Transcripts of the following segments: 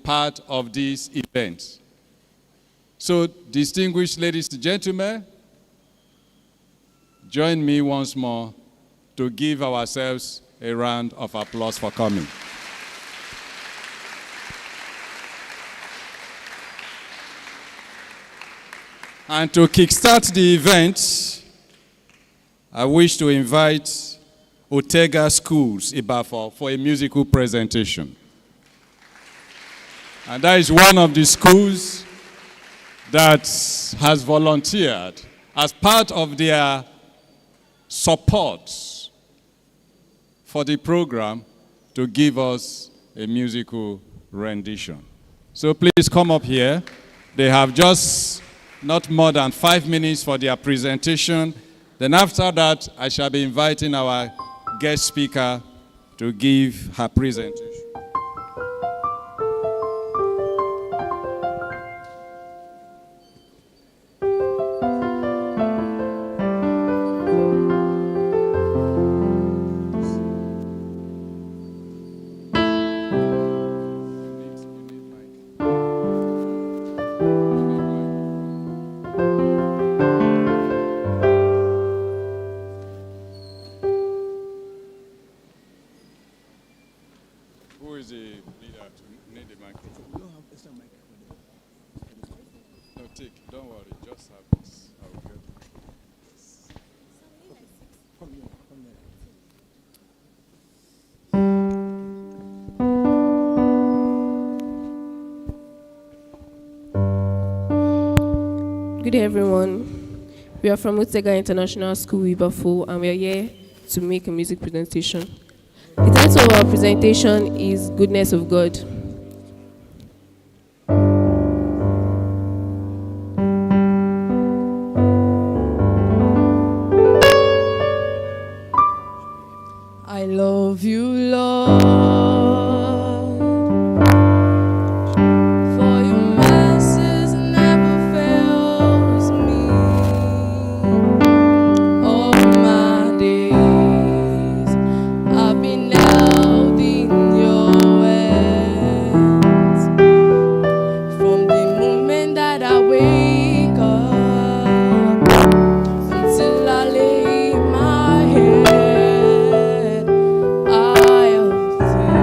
part of this event. So, distinguished ladies and gentlemen, join me once more to give ourselves a round of applause for coming. And to kickstart the event, I wish to invite Otega Schools, Ibafor, for a musical presentation. And that is one of the schools that has volunteered as part of their support for the program to give us a musical rendition. So please come up here. They have just not more than 5 minutes for their presentation. Then after that, I shall be inviting our guest speaker to give her presentation. Who is the leader to need the microphone? We don't have extra microphone. No, take. Don't worry. Just have this. I will get it. Come here, come here. Good day, everyone. We are from Otega International School, Ibafor, and we are here to make a music presentation. The title of our presentation is Goodness of God. I love you, Lord, for your mercies never fails me. All my days I've been held in your hands. From the moment that I wake up until I lay my head, I obtain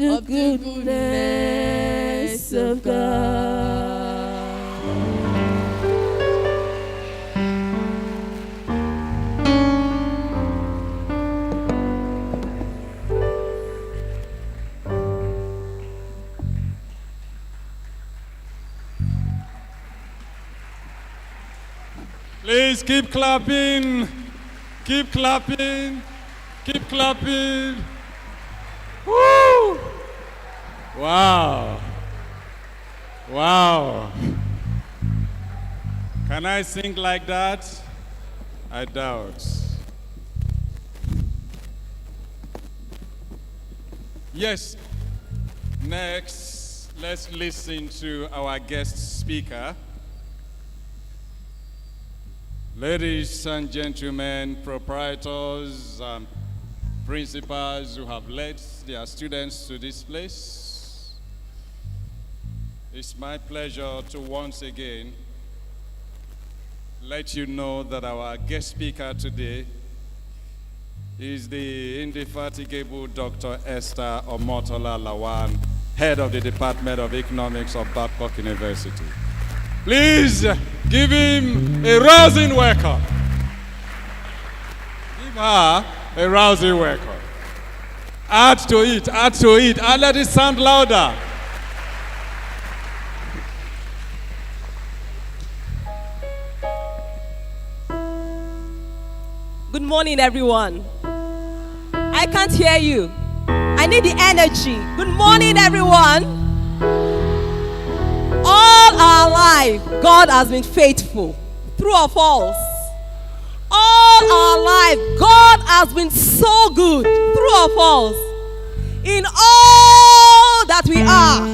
the goodness of God. Please keep clapping. Keep clapping. Keep clapping. Woo! Wow. Wow. Can I sing like that? I doubt. Yes. Next, let's listen to our guest speaker. Ladies and gentlemen, proprietors, principals who have led their students to this place, it's my pleasure to once again let you know that our guest speaker today is the indefatigable Dr. Esther Omotola Lawan, head of the Department of Economics of Babcock University. Please give him a rousing welcome. Give her a rousing welcome. Add to it, and let it sound louder. Good morning, everyone. I can't hear you. I need the energy. Good morning, everyone. All our life, God has been faithful, true or false. All our life, God has been so good, true or false. In all that we are,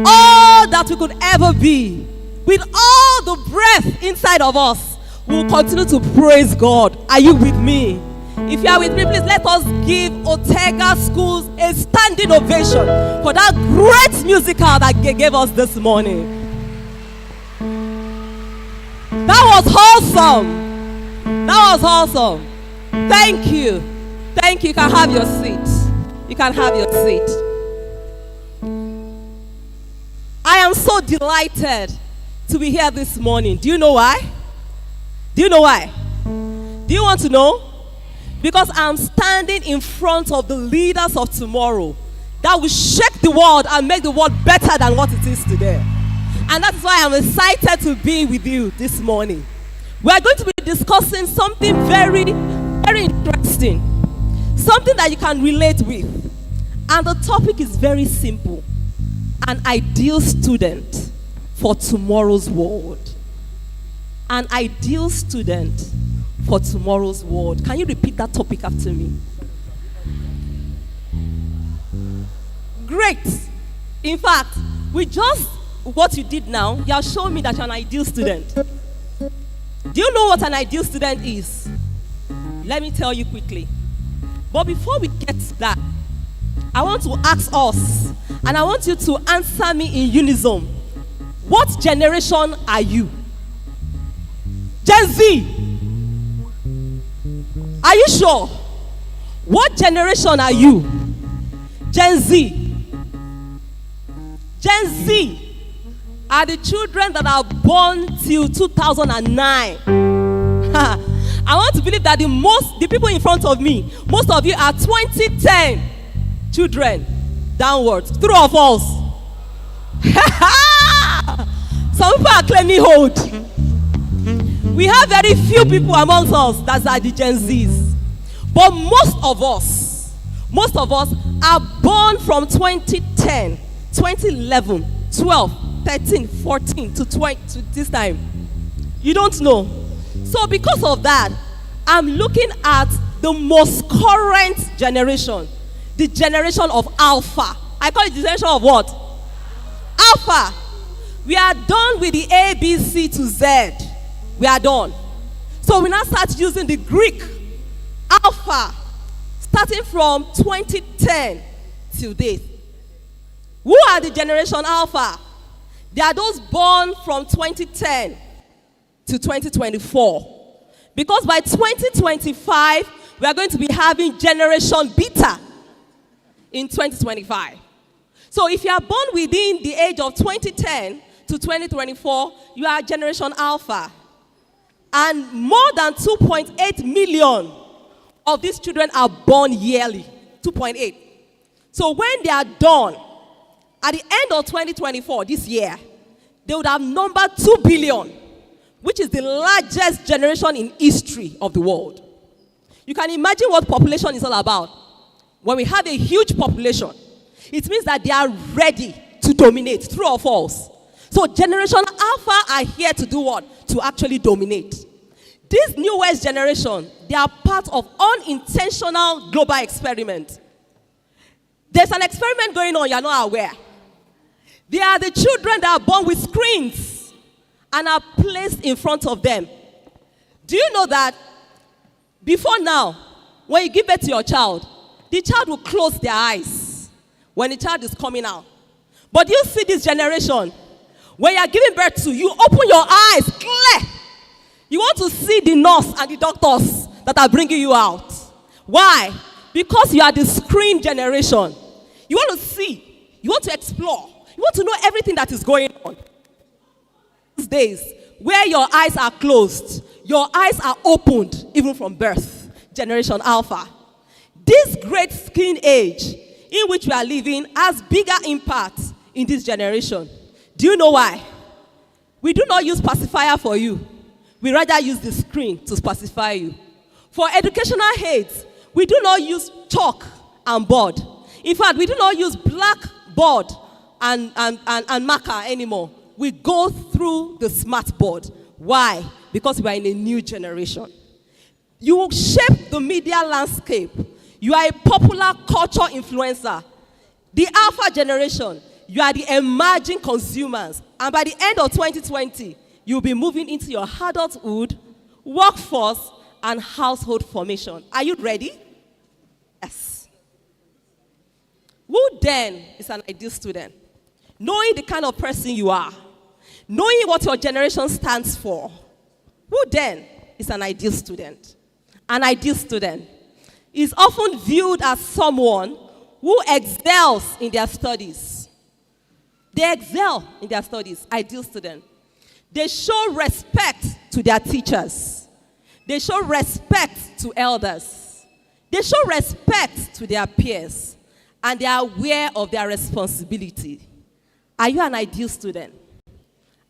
all that we could ever be, with all the breath inside of us, we'll continue to praise God. Are you with me? If you are with me, please let us give Otega Schools a standing ovation for that great musical that they gave us this morning. That was awesome. That was awesome. Thank you. Thank you. You can have your seat. You can have your seat. I am so delighted to be here this morning. Do you know why? Do you know why? Do you want to know? Because I'm standing in front of the leaders of tomorrow that will shake the world and make the world better than what it is today. And that's why I'm excited to be with you this morning. We are going to be discussing something very, very interesting. Something that you can relate with. And the topic is very simple. An ideal student for tomorrow's world. An ideal student for tomorrow's world. Can you repeat that topic after me? Great. In fact, what you did now, you have shown me that you're an ideal student. Do you know what an ideal student is? Let me tell you quickly. But before we get to that, I want to ask us, and I want you to answer me in unison. What generation are you? Gen Z. Are you sure? What generation are you? Gen Z. Gen Z are the children that are born till 2009. I want to believe that the people in front of me, most of you are 2010 children downwards. True or false? Some people are claiming hold. We have very few people amongst us that are the Gen Zs. But most of us are born from 2010, 2011, 12, 13, 14 to 20 to this time. You don't know. So because of that, I'm looking at the most current generation, the generation of Alpha. I call it the generation of what? Alpha. We are done with the A, B, C to Z. We are done. So we now start using the Greek Alpha, starting from 2010 till date. Who are the generation Alpha? They are those born from 2010 to 2024. Because by 2025, we are going to be having generation Beta in 2025. So if you are born within the age of 2010 to 2024, you are Generation Alpha. And more than 2.8 million of these children are born yearly. 2.8. So when they are done, at the end of 2024, this year, they would have numbered 2 billion, which is the largest generation in history of the world. You can imagine what population is all about. When we have a huge population, it means that they are ready to dominate, true or false. So Generation Alpha are here to do what? To actually dominate. This newest generation, they are part of unintentional global experiment. There's an experiment going on, you're not aware. They are the children that are born with screens and are placed in front of them. Do you know that before now, when you give birth to your child, the child will close their eyes when the child is coming out. But you see this generation, when you are giving birth to, you open your eyes clear. You want to see the nurse and the doctors that are bringing you out. Why? Because you are the screen generation. You want to see, you want to explore, you want to know everything that is going on. These days, where your eyes are closed, your eyes are opened even from birth. Generation Alpha. This great screen age in which we are living has bigger impact in this generation. Do you know why? We do not use pacifier for you. We rather use the screen to pacify you. For educational aids, we do not use chalk and board. In fact, we do not use blackboard and marker anymore. We go through the smart board. Why? Because we are in a new generation. You shape the media landscape. You are a popular culture influencer. The Alpha generation, you are the emerging consumers. And by the end of 2020, you'll be moving into your adulthood, workforce, and household formation. Are you ready? Yes. Who then is an ideal student? Knowing the kind of person you are, knowing what your generation stands for, who then is an ideal student? An ideal student is often viewed as someone who excels in their studies. They excel in their studies, ideal student. They show respect to their teachers. They show respect to elders. They show respect to their peers. And they are aware of their responsibility. Are you an ideal student?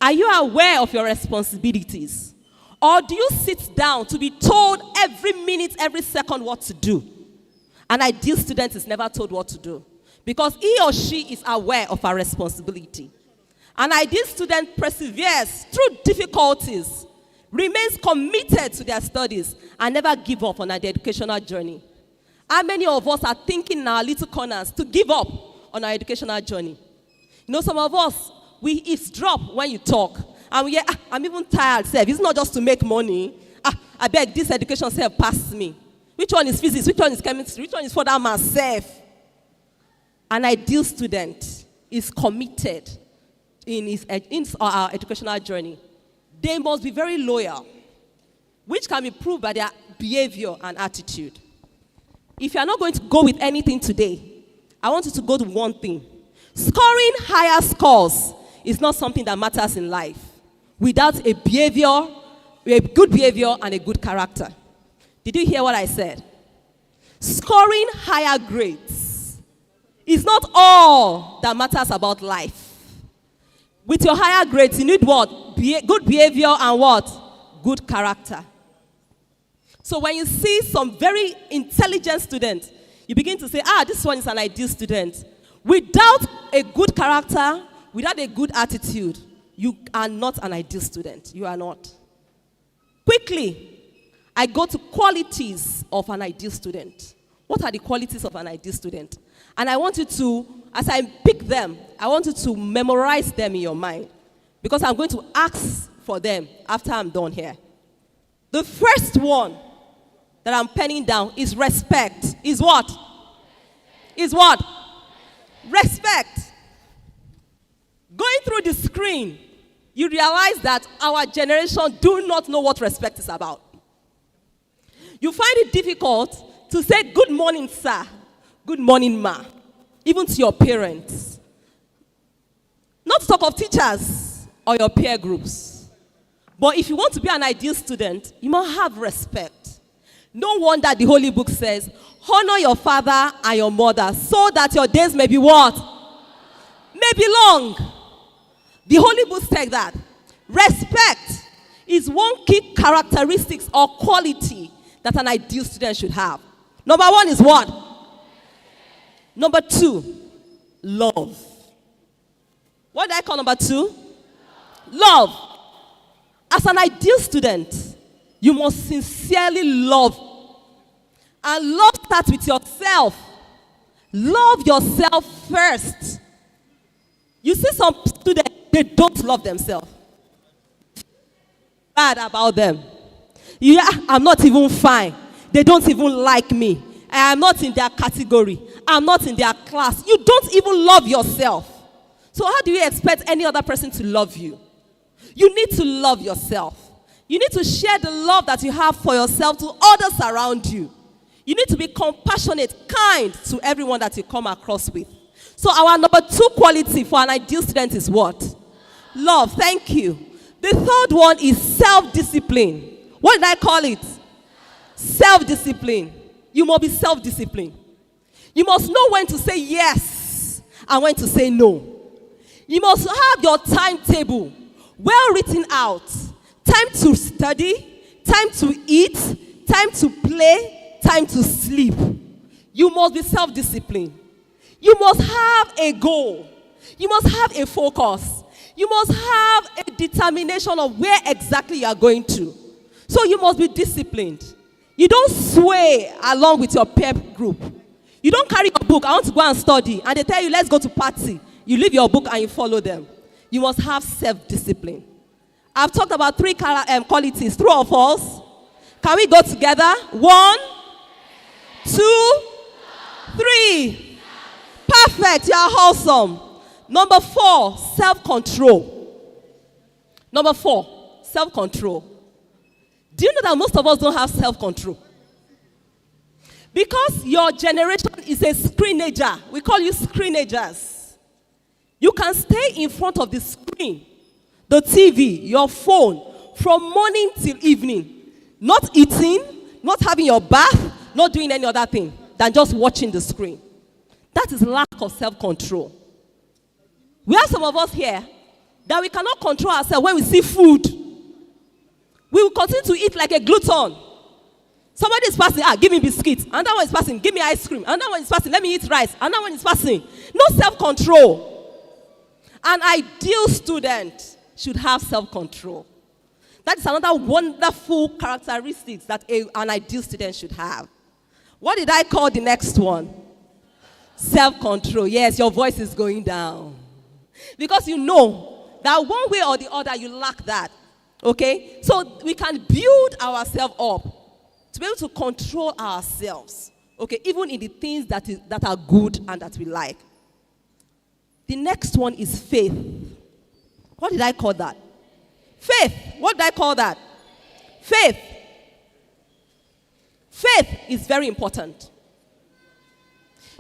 Are you aware of your responsibilities? Or do you sit down to be told every minute, every second what to do? An ideal student is never told what to do because he or she is aware of her responsibility. An ideal student perseveres through difficulties, remains committed to their studies, and never give up on their educational journey. How many of us are thinking in our little corners to give up on our educational journey? You know, some of us, we eavesdrop when you talk. And we hear, I'm even tired, sir. It's not just to make money. I beg, this education, sir, passed me. Which one is physics? Which one is chemistry? Which one is for that myself? An ideal student is committed in our educational journey. They must be very loyal, which can be proved by their behavior and attitude. If you are not going to go with anything today, I want you to go to one thing. Scoring higher scores is not something that matters in life without a behavior, a good behavior and a good character. Did you hear what I said? Scoring higher grades is not all that matters about life. With your higher grades, you need what? Good behavior and what? Good character. So when you see some very intelligent students, you begin to say, this one is an ideal student. Without a good character, without a good attitude, you are not an ideal student. You are not. Quickly, I go to qualities of an ideal student. What are the qualities of an ideal student? And I want you to, as I pick them, I want you to memorize them in your mind. Because I'm going to ask for them after I'm done here. The first one that I'm penning down is respect. Is what? Is what? Respect. Going through the screen, you realize that our generation do not know what respect is about. You find it difficult to say good morning, sir, good morning, ma, even to your parents. Not to talk of teachers or your peer groups. But if you want to be an ideal student, you must have respect. No wonder the Holy Book says, honor your father and your mother so that your days may be what? May be long. The Holy Book says that. Respect is one key characteristic or quality that an ideal student should have. Number one is what? Number two, love. What did I call number two? Love. As an ideal student, you must sincerely love. And love starts with yourself. Love yourself first. You see some students, they don't love themselves. Bad about them. Yeah, I'm not even fine. They don't even like me. I am not in their category. I'm not in their class. You don't even love yourself. So how do you expect any other person to love you? You need to love yourself. You need to share the love that you have for yourself to others around you. You need to be compassionate, kind to everyone that you come across with. So our number two quality for an ideal student is what? Love. Thank you. The third one is self-discipline. What did I call it? Self-discipline. You must be self-disciplined. You must know when to say yes and when to say no. You must have your timetable well written out. Time to study, time to eat, time to play, time to sleep. You must be self-disciplined. You must have a goal. You must have a focus. You must have a determination of where exactly you are going to. So you must be disciplined. You don't sway along with your peer group. You don't carry your book, I want to go and study, and they tell you, let's go to party. You leave your book and you follow them. You must have self-discipline. I've talked about three qualities. True or false? Can we go together? 1, 2, 3. Perfect. You are wholesome. Number 4, self-control. Number 4, self-control. Do you know that most of us don't have self-control? Because your generation is a screenager. We call you screenagers. You can stay in front of the screen, the TV, your phone, from morning till evening. Not eating, not having your bath, not doing any other thing than just watching the screen. That is lack of self-control. We have some of us here that we cannot control ourselves when we see food. We will continue to eat like a glutton. Somebody is passing, give me biscuits. Another one is passing, give me ice cream. Another one is passing, let me eat rice. Another one is passing. No self-control. An ideal student should have self-control. That is another wonderful characteristic that an ideal student should have. What did I call the next one? Self-control. Yes, your voice is going down. Because you know that one way or the other you lack that. Okay? So we can build ourselves up to be able to control ourselves. Okay? Even in the things that are good and that we like. The next one is faith. What did I call that? Faith. What did I call that? Faith. Faith is very important.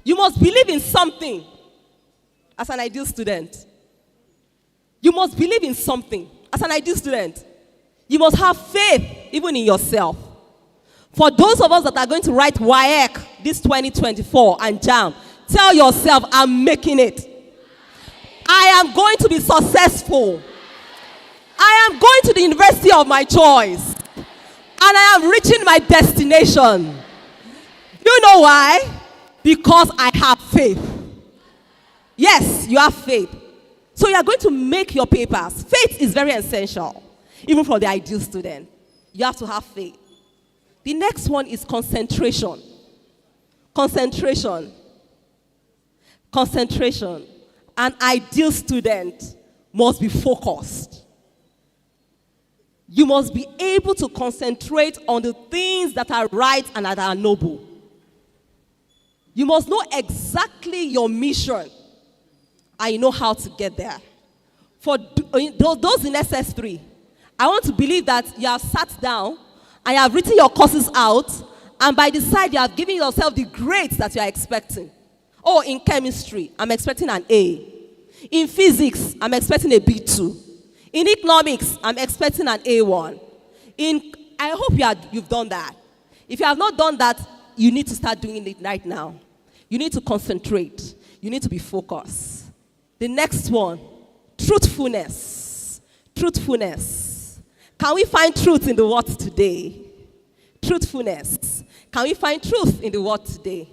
You must believe in something as an ideal student. You must believe in something as an ideal student. You must have faith even in yourself. For those of us that are going to write WAEC this 2024 and JAM, tell yourself, I'm making it. I am going to be successful. I am going to the university of my choice. And I am reaching my destination. You know why? Because I have faith. Yes, you have faith. So you are going to make your papers. Faith is very essential. Even for the ideal student. You have to have faith. The next one is concentration. Concentration. Concentration. An ideal student must be focused. You must be able to concentrate on the things that are right and that are noble. You must know exactly your mission and you know how to get there. For those in SS3, I want to believe that you have sat down and you have written your courses out, and by the side you have given yourself the grades that you are expecting. Oh, in chemistry, I'm expecting an A. In physics, I'm expecting a B2. In economics, I'm expecting an A1. I hope you've done that. If you have not done that, you need to start doing it right now. You need to concentrate. You need to be focused. The next one, truthfulness. Truthfulness. Can we find truth in the word today? Truthfulness. Can we find truth in the word today?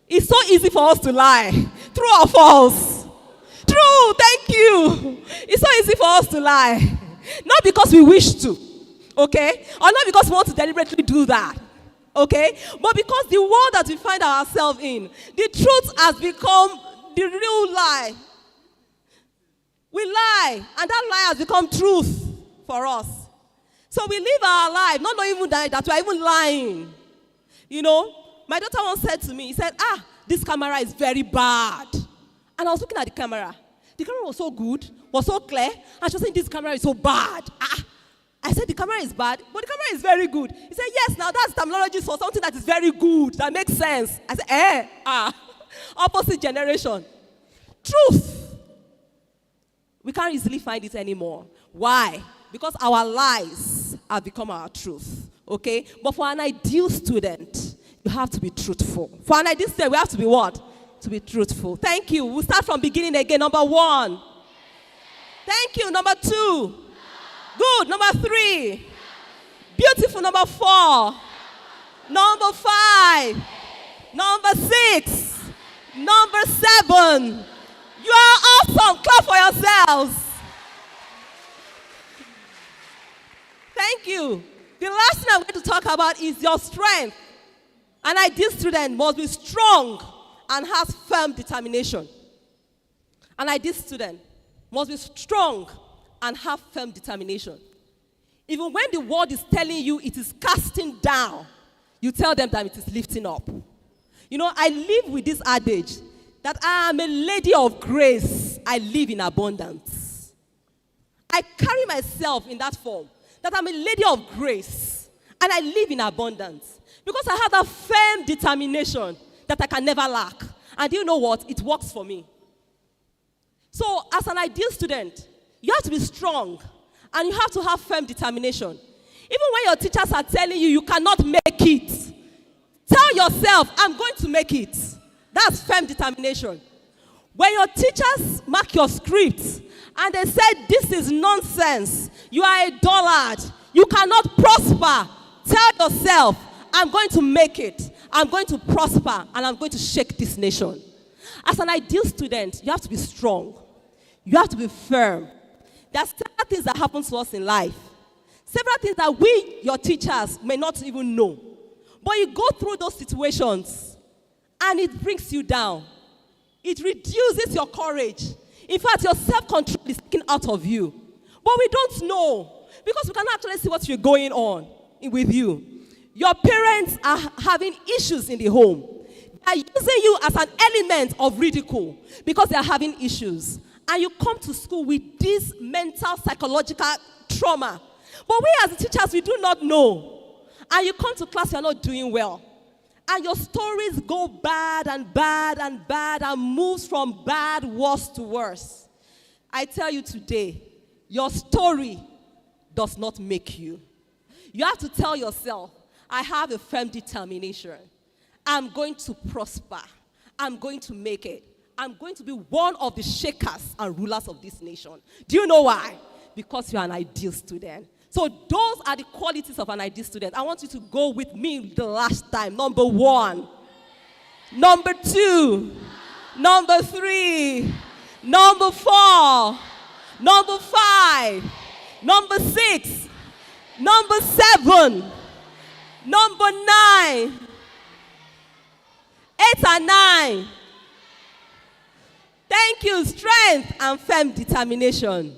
It's so easy for us to lie. True or false? True, thank you. It's so easy for us to lie. Not because we wish to, okay? Or not because we want to deliberately do that, okay? But because the world that we find ourselves in, the truth has become the real lie. We lie, and that lie has become truth for us. So we live our life, not knowing even that we're even lying. You know, my daughter once said to me, he said, this camera is very bad. And I was looking at the camera. The camera was so good, was so clear, and she was saying, this camera is so bad. I said, the camera is bad, but the camera is very good. He said, yes, now that's terminology for something that is very good, that makes sense. I said, opposite generation. Truth. We can't easily find it anymore. Why? Because our lies have become our truth, okay? But for an ideal student, you have to be truthful. For an ideal student, we have to be what? To be truthful. Thank you. We'll start from beginning again. Number 1. Thank you. Number 2. Good. Number 3. Beautiful. Number 4. Number 5. Number 6. Number 7. You are awesome. Clap for yourselves. Thank you. The last thing I'm going to talk about is your strength. An ideal student must be strong and has firm determination. An ideal student must be strong and have firm determination. Even when the world is telling you it is casting down, you tell them that it is lifting up. You know, I live with this adage that I am a lady of grace. I live in abundance. I carry myself in that form, that I'm a lady of grace and I live in abundance. Because I have that firm determination that I can never lack. And you know what? It works for me. So as an ideal student, you have to be strong and you have to have firm determination. Even when your teachers are telling you you cannot make it, tell yourself, I'm going to make it. That's firm determination. When your teachers mark your script and they said this is nonsense, you are a dullard, you cannot prosper, tell yourself, I'm going to make it. I'm going to prosper, and I'm going to shake this nation. As an ideal student, you have to be strong. You have to be firm. There are several things that happen to us in life. Several things that we, your teachers, may not even know. But you go through those situations, and it brings you down. It reduces your courage. In fact, your self-control is taken out of you. But we don't know, because we cannot actually see what's going on with you. Your parents are having issues in the home. They are using you as an element of ridicule because they are having issues. And you come to school with this mental, psychological trauma. But we as teachers, we do not know. And you come to class, you are not doing well. And your stories go bad and bad and bad and moves from bad, worse to worse. I tell you today, your story does not make you. You have to tell yourself, I have a firm determination. I'm going to prosper. I'm going to make it. I'm going to be one of the shakers and rulers of this nation. Do you know why? Because you're an ideal student. So those are the qualities of an ideal student. I want you to go with me the last time. Number 1. Number 2. Number 3. Number 4. Number 5. Number 6. Number 7. Number 9. 8 and 9. Thank you. Strength and firm determination.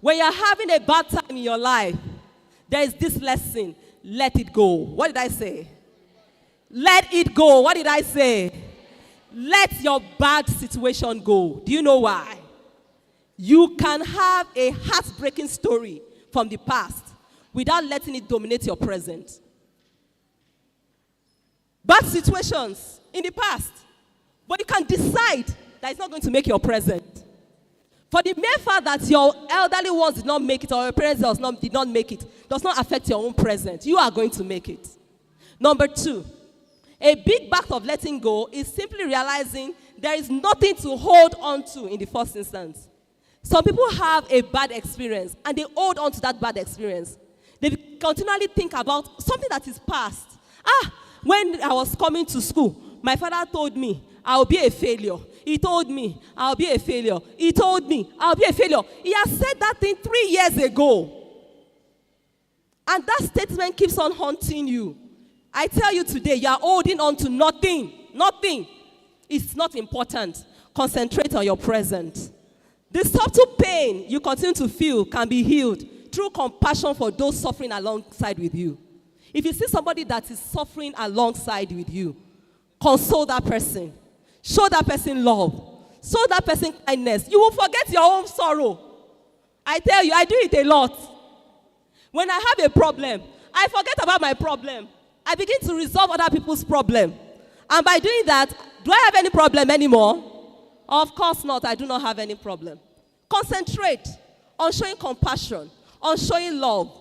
When you're having a bad time in your life, there is this lesson. Let it go. What did I say? Let it go. What did I say? Let your bad situation go. Do you know why? You can have a heartbreaking story from the past without letting it dominate your present. Bad situations in the past. But you can decide that is not going to make your present. For the mere fact that your elderly ones did not make it or your parents did not make it does not affect your own present. You are going to make it. Number 2, a big act of letting go is simply realizing there is nothing to hold on to in the first instance. Some people have a bad experience and they hold on to that bad experience. They continually think about something that is past. When I was coming to school, my father told me I'll be a failure. He told me I'll be a failure. He told me I'll be a failure. He has said that thing 3 years ago. And that statement keeps on haunting you. I tell you today, you are holding on to nothing. Nothing. It's not important. Concentrate on your present. The subtle pain you continue to feel can be healed through compassion for those suffering alongside with you. If you see somebody that is suffering alongside with you, console that person. Show that person love. Show that person kindness. You will forget your own sorrow. I tell you, I do it a lot. When I have a problem, I forget about my problem. I begin to resolve other people's problem. And by doing that, do I have any problem anymore? Of course not. I do not have any problem. Concentrate on showing compassion, on showing love,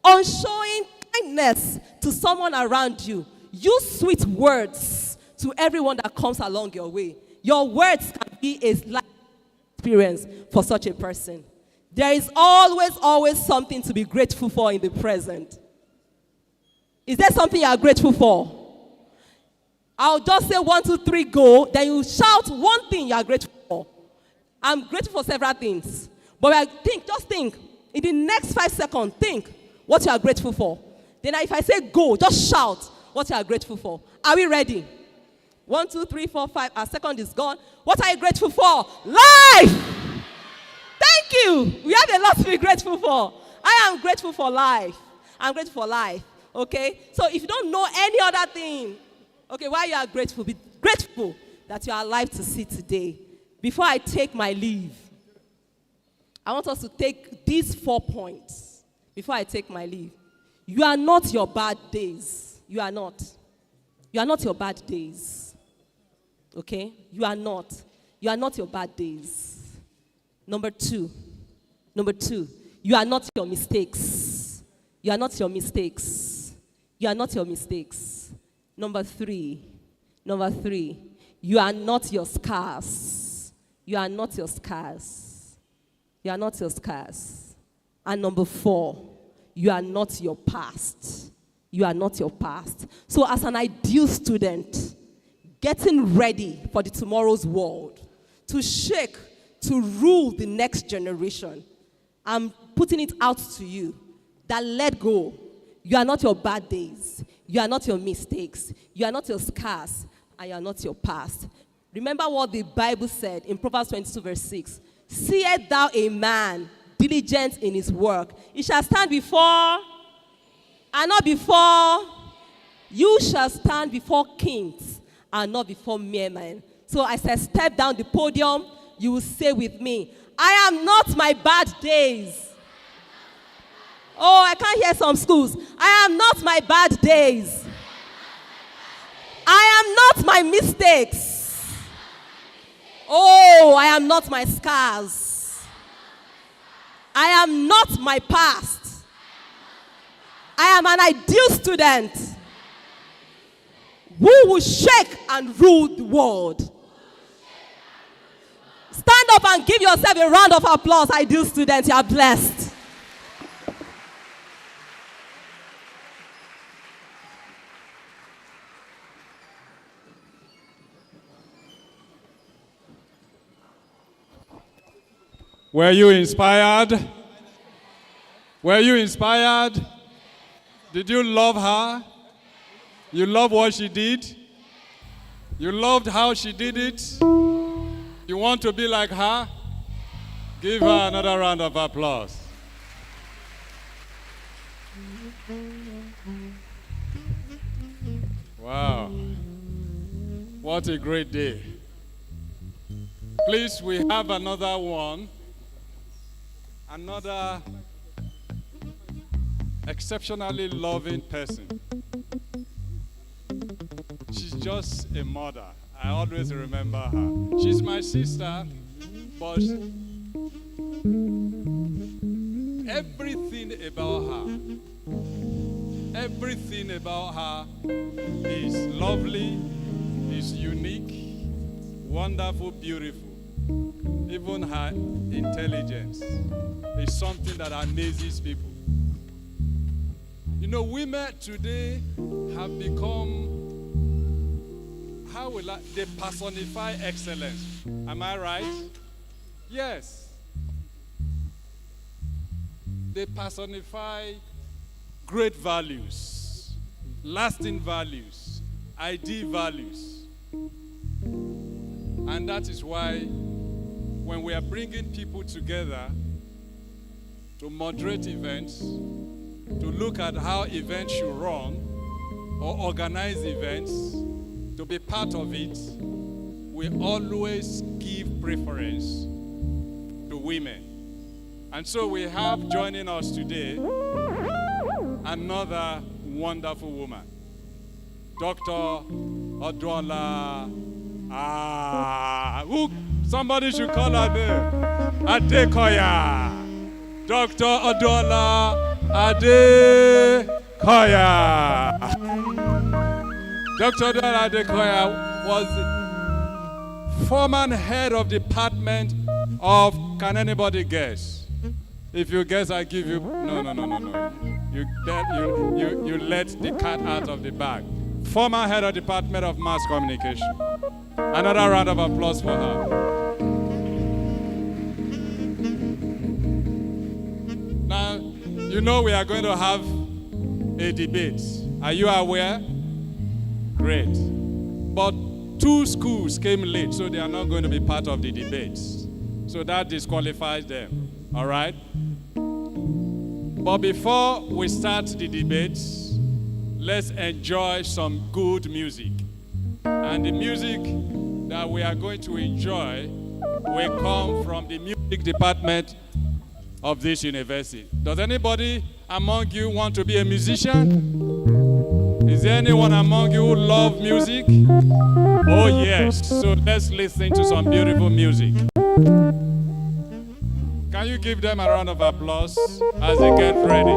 on showing kindness to someone around you. Use sweet words to everyone that comes along your way. Your words can be a life experience for such a person. There is always something to be grateful for in the present. Is there something you are grateful for? I'll just say 1, 2, 3, go. Then you shout one thing you are grateful for. I'm grateful for several things. But just think. In the next 5 seconds, think what you are grateful for. Then if I say go, just shout what you are grateful for. Are we ready? 1, 2, 3, 4, 5. Our second is gone. What are you grateful for? Life! Thank you. We have a lot to be grateful for. I am grateful for life. I'm grateful for life. Okay? So if you don't know any other thing, okay, why you are grateful? Be grateful that you are alive to see today. Before I take my leave, I want us to take these 4 points before I take my leave. You are not your bad days. You are not. You are not your bad days. Okay? You are not. You are not your bad days. Number 2, you are not your mistakes. You are not your mistakes. You are not your mistakes. Number 3, you are not your scars. You are not your scars. You are not your scars. And number 4, you are not your past. You are not your past. So as an ideal student, getting ready for the tomorrow's world, to shake, to rule the next generation, I'm putting it out to you that let go. You are not your bad days. You are not your mistakes. You are not your scars. And you are not your past. Remember what the Bible said in Proverbs 22 verse 6. Seest thou a man diligent in his work, he shall stand before, and not before. You shall stand before kings and not before mere men. So as I step down the podium, you will say with me, I am not my bad days. Oh, I can't hear some schools. I am not my bad days. I am not my mistakes. Oh, I am not my scars. I am not my past. I am an ideal student who will shake and rule the world. Stand up and give yourself a round of applause, ideal student. You are blessed. Were you inspired? Were you inspired? Did you love her? You love what she did? You loved how she did it? You want to be like her? Give her another round of applause. Wow. What a great day. Please, we have another one. Another exceptionally loving person. She's just a mother. I always remember her. She's my sister, but everything about her is lovely, is unique, wonderful, beautiful. Even her intelligence is something that amazes people. You know, women today have become, they personify excellence. Am I right? Yes. They personify great values, lasting values, ideal values. And that is why when we are bringing people together to moderate events, to look at how events should run or organize events, to be part of it, we always give preference to women. And so we have joining us today another wonderful woman, Dr. Oduola. Somebody should call her name. Adekoya. Dr. Oduola Adekoya. Dr. Oduola Adekoya was the former head of department of, can anybody guess? If you guess, I give you, no. You let the cat out of the bag. Former head of department of mass communication. Another round of applause for her. Now, you know we are going to have a debate. Are you aware? Great. But 2 schools came late, so they are not going to be part of the debates. So that disqualifies them. All right? But before we start the debates, let's enjoy some good music. And the music that we are going to enjoy will come from the music department of this university. Does anybody among you want to be a musician? Is there anyone among you who love music? Oh yes, so let's listen to some beautiful music. Can you give them a round of applause as they get ready?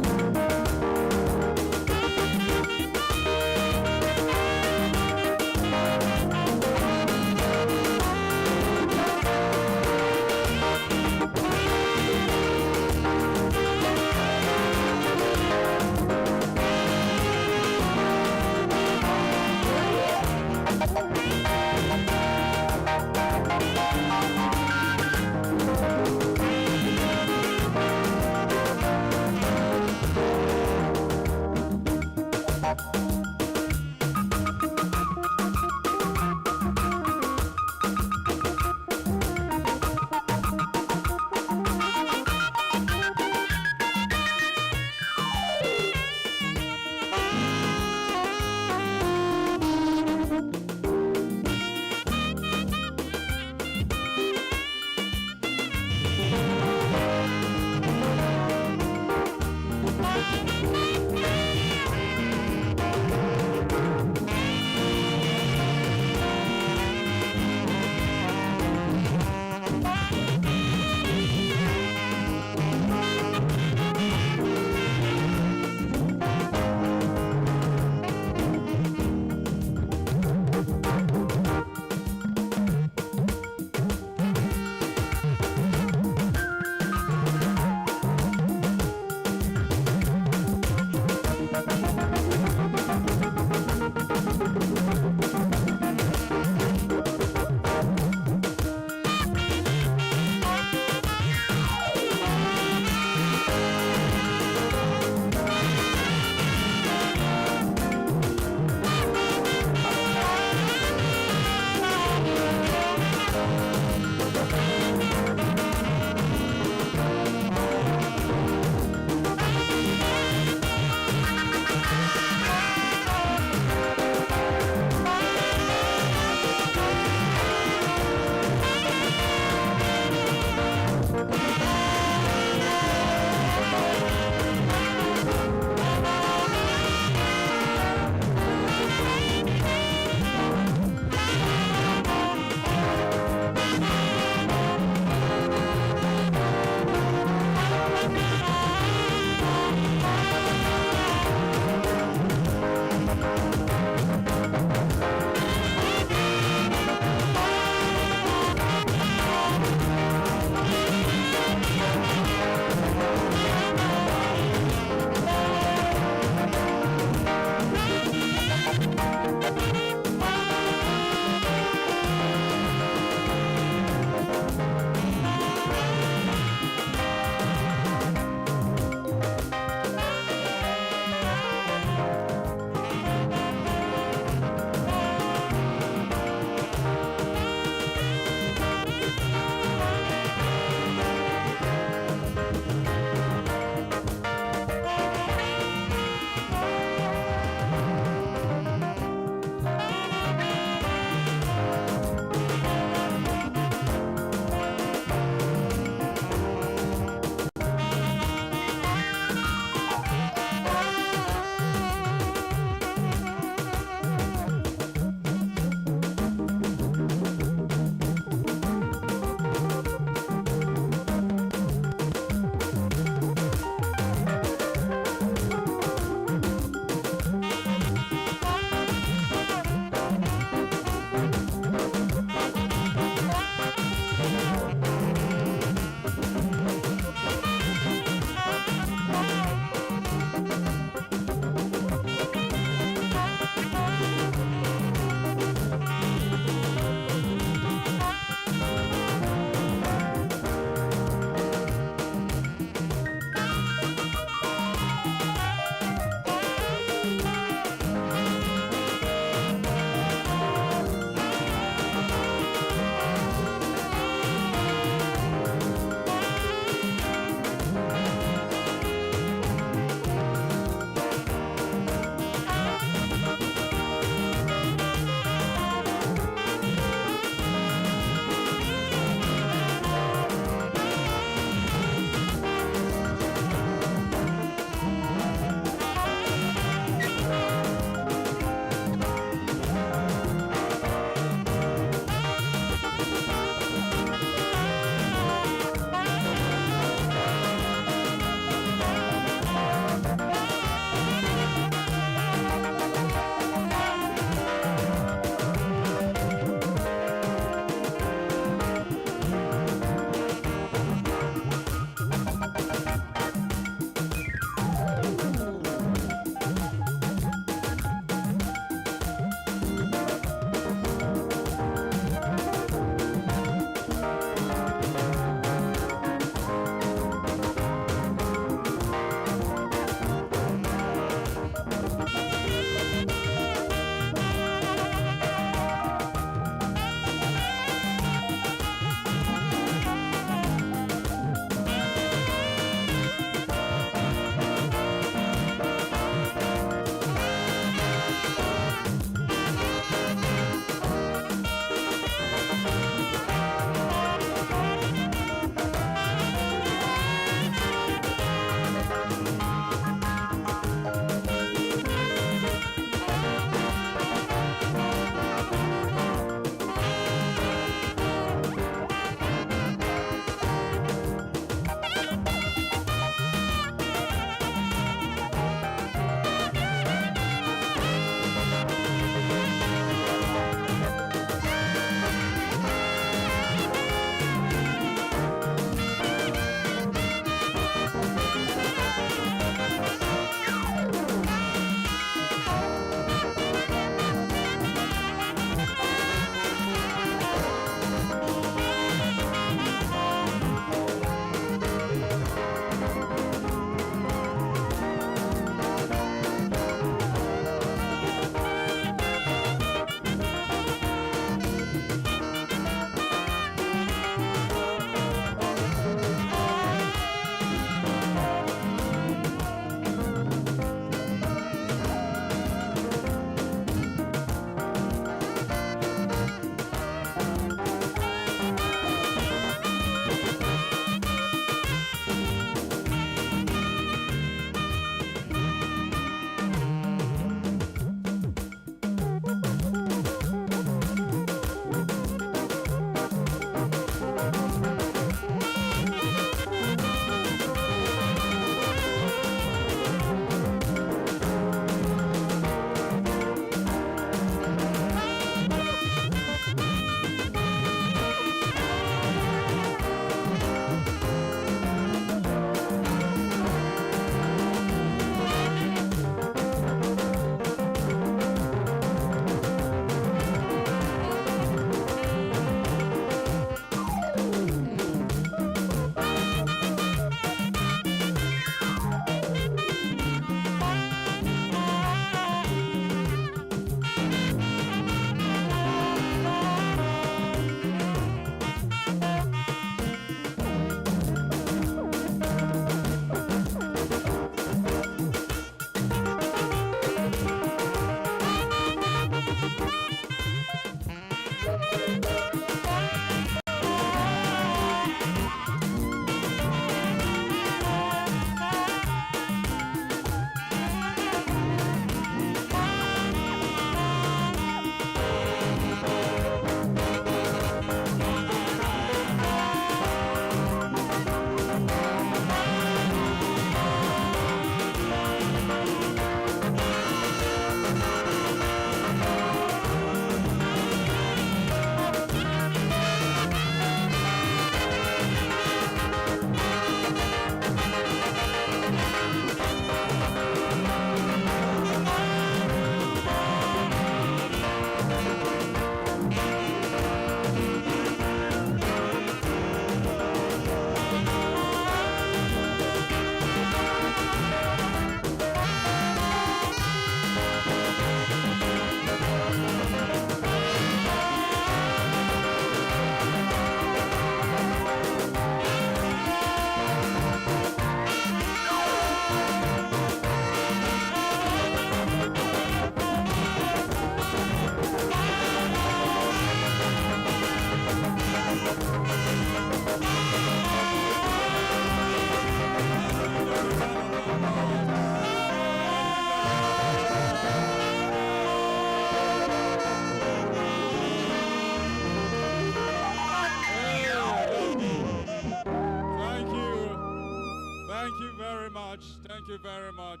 you very much.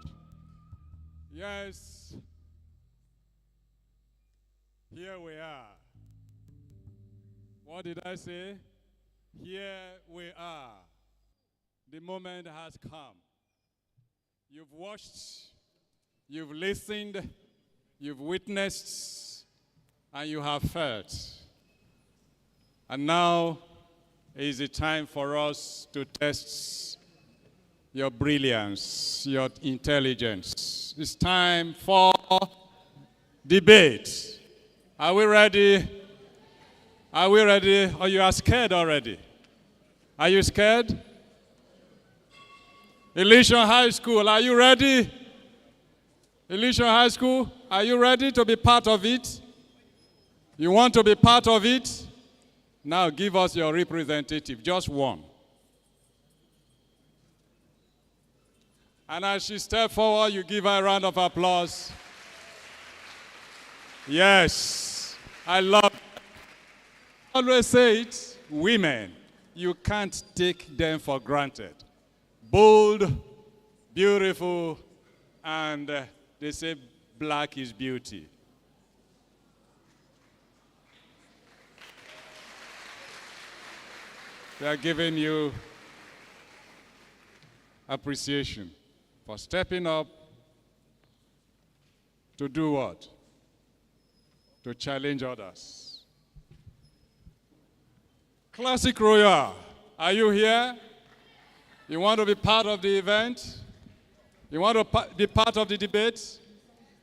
Yes. Here we are. What did I say? Here we are. The moment has come. You've watched, you've listened, you've witnessed, and you have felt. And now is the time for us to test your brilliance, your intelligence. It's time for debate. Are we ready? Are we ready? Or you are scared already? Are you scared? Elysian High School, are you ready? Elysian High School, are you ready to be part of it? You want to be part of it? Now give us your representative, just one. And as she steps forward, you give her a round of applause. Yes, I love it. I always say it, women, you can't take them for granted. Bold, beautiful, and they say black is beauty. They are giving you appreciation for stepping up to do what? To challenge others. Classic Royal, are you here? You want to be part of the event? You want to be part of the debate?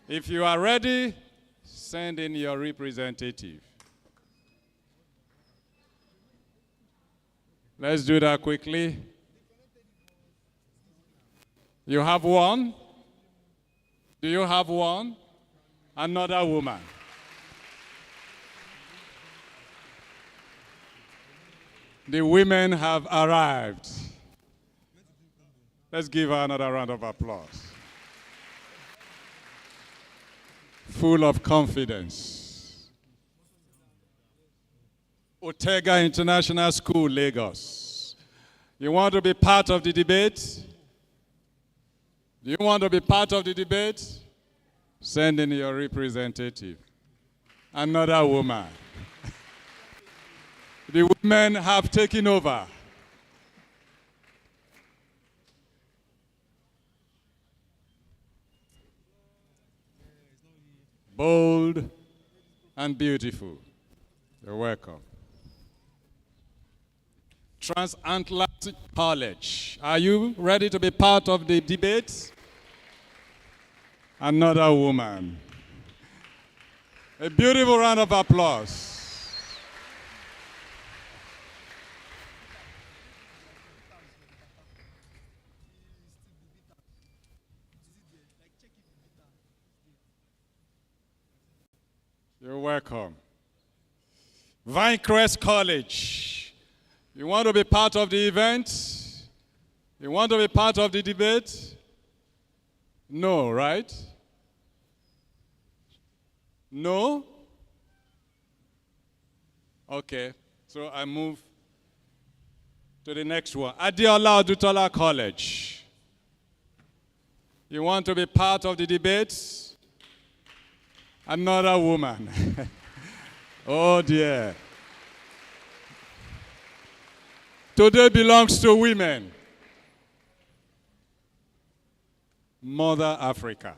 If you are ready, send in your representative. Let's do that quickly. You have one? Do you have one? Another woman. The women have arrived. Let's give her another round of applause. Full of confidence. Otega International School, Lagos. You want to be part of the debate? Do you want to be part of the debate? Send in your representative. Another woman. The women have taken over. Bold and beautiful. You're welcome. Transatlantic College. Are you ready to be part of the debate? Another woman. A beautiful round of applause. You're welcome. Vinecrest College. You want to be part of the event? You want to be part of the debate? No, right? No? Okay, so I move to the next one. Adeola Odutola College. You want to be part of the debate? Another woman. Oh dear. Today belongs to women. Mother Africa.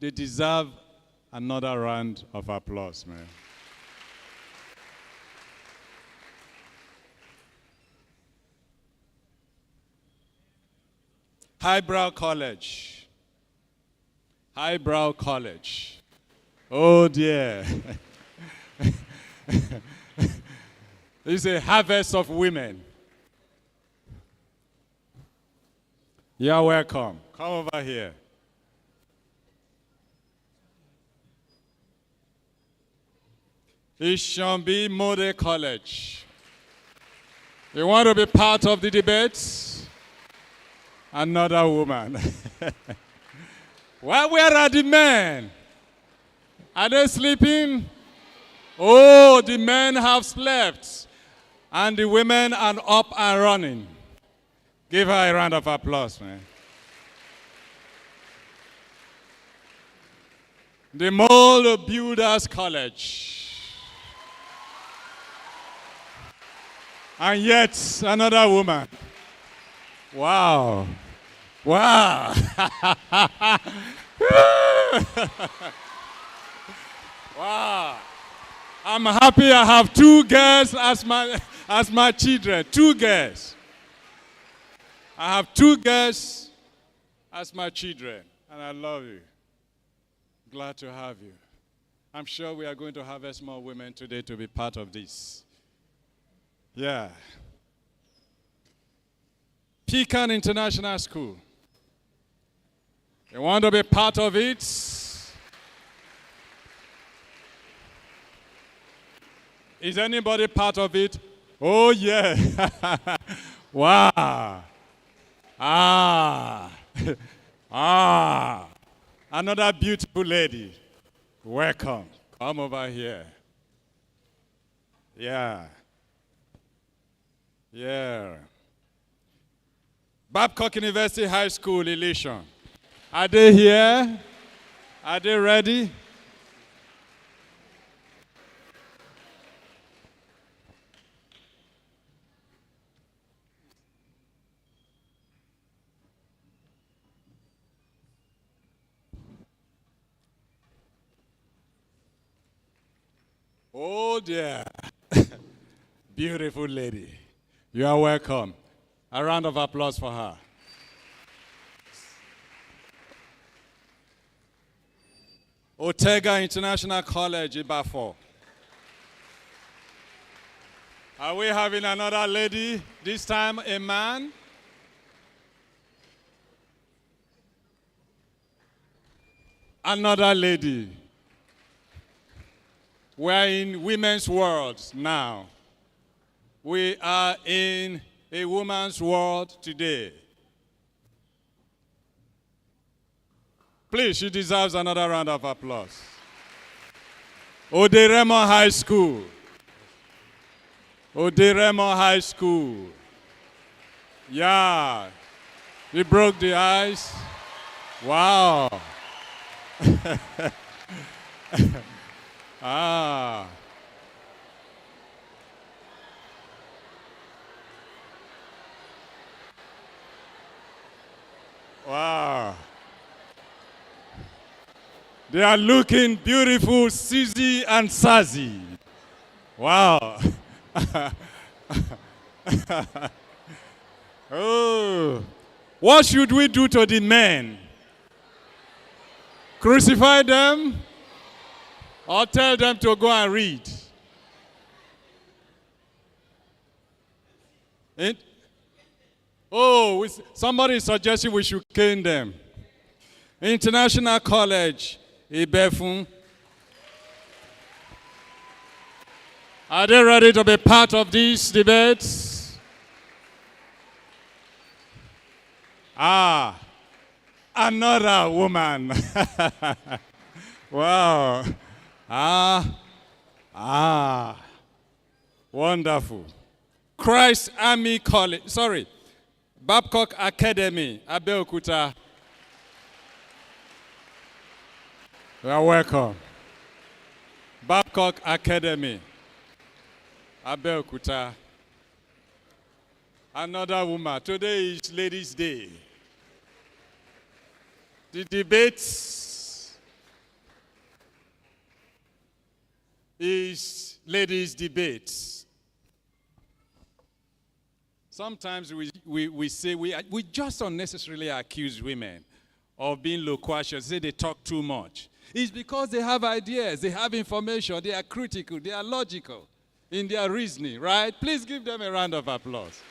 They deserve another round of applause, man. Highbrow College. Highbrow College. Oh dear. It's a harvest of women. You're welcome. Come over here. Ishambi Mode College. You want to be part of the debate? Another woman. Well, where are the men? Are they sleeping? Oh, the men have slept. And the women are up and running. Give her a round of applause, man. The Mold Builders College. And yet another woman. Wow. Wow. Wow. I'm happy I have two girls as my children. Two girls. I have two girls as my children. And I love you. Glad to have you. I'm sure we are going to harvest more women today to be part of this. Yeah. Pecan International School. You want to be part of it? Is anybody part of it? Oh, yeah. Wow. Another beautiful lady. Welcome. Come over here. Yeah. Yeah. Babcock University High School, Elation. Are they here? Are they ready? Oh dear. Beautiful lady. You are welcome. A round of applause for her. Otega International College, Ibafo. Are we having another lady? This time a man? Another lady. We're in women's world now. We are in a woman's world today. Please, she deserves another round of applause. Oderemo High School. Oderemo High School. Yeah. We broke the ice. Wow. Ah. Wow. They are looking beautiful, Susie and Sassy. Wow. Oh. What should we do to the men? Crucify them? Or tell them to go and read? Oh, somebody is suggesting we should cane them. International College, Ibefun. Are they ready to be part of these debates? Another woman. Wow. Wonderful. Christ Army College, Babcock Academy, Abeokuta. You are welcome. Babcock Academy, Abeokuta. Another woman. Today is Ladies' Day. The debate is ladies' debate. Sometimes we say we just unnecessarily accuse women of being loquacious, say they talk too much. It's because they have ideas, they have information, they are critical, they are logical in their reasoning, right? Please give them a round of applause.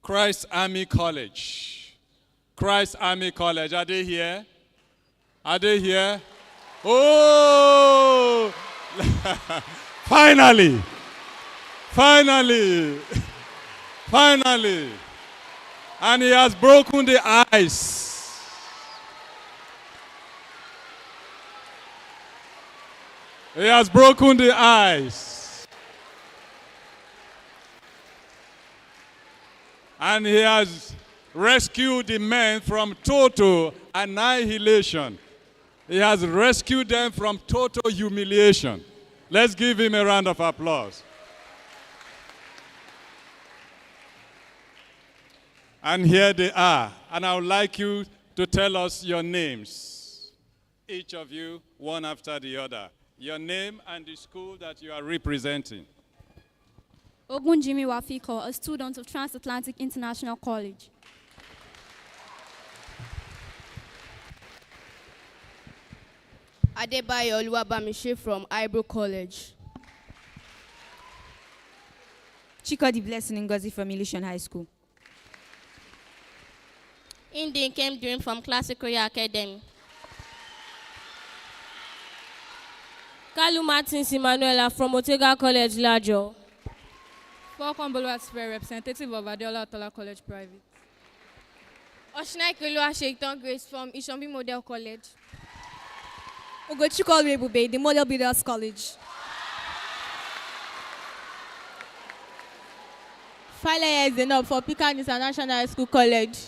Christ Army College. Christ Army College. Are they here? Are they here? Oh! Finally! Finally! Finally! And he has broken the ice. He has broken the ice. And he has rescued the men from total annihilation. He has rescued them from total humiliation. Let's give him a round of applause. And here they are. And I would like you to tell us your names. Each of you, one after the other. Your name and the school that you are representing. Ogunjimi Wafiko, a student of Transatlantic International College. Adebayo Oluwabamishi from Ibro College. Chikodi Blessing Ngozi from Illusion High School. Indi came doing from Classic Royal Academy. Kalu Martins Emanuela from Otega College, Lajo. Falcon Bolwatspray, representative of Adeola Tola College Private. Oshinaike Oluwaseyitan Grace from Ishombi Model College. Ugochukwu Ebube, the Model Builders College. File is enough for Pecan International High School College.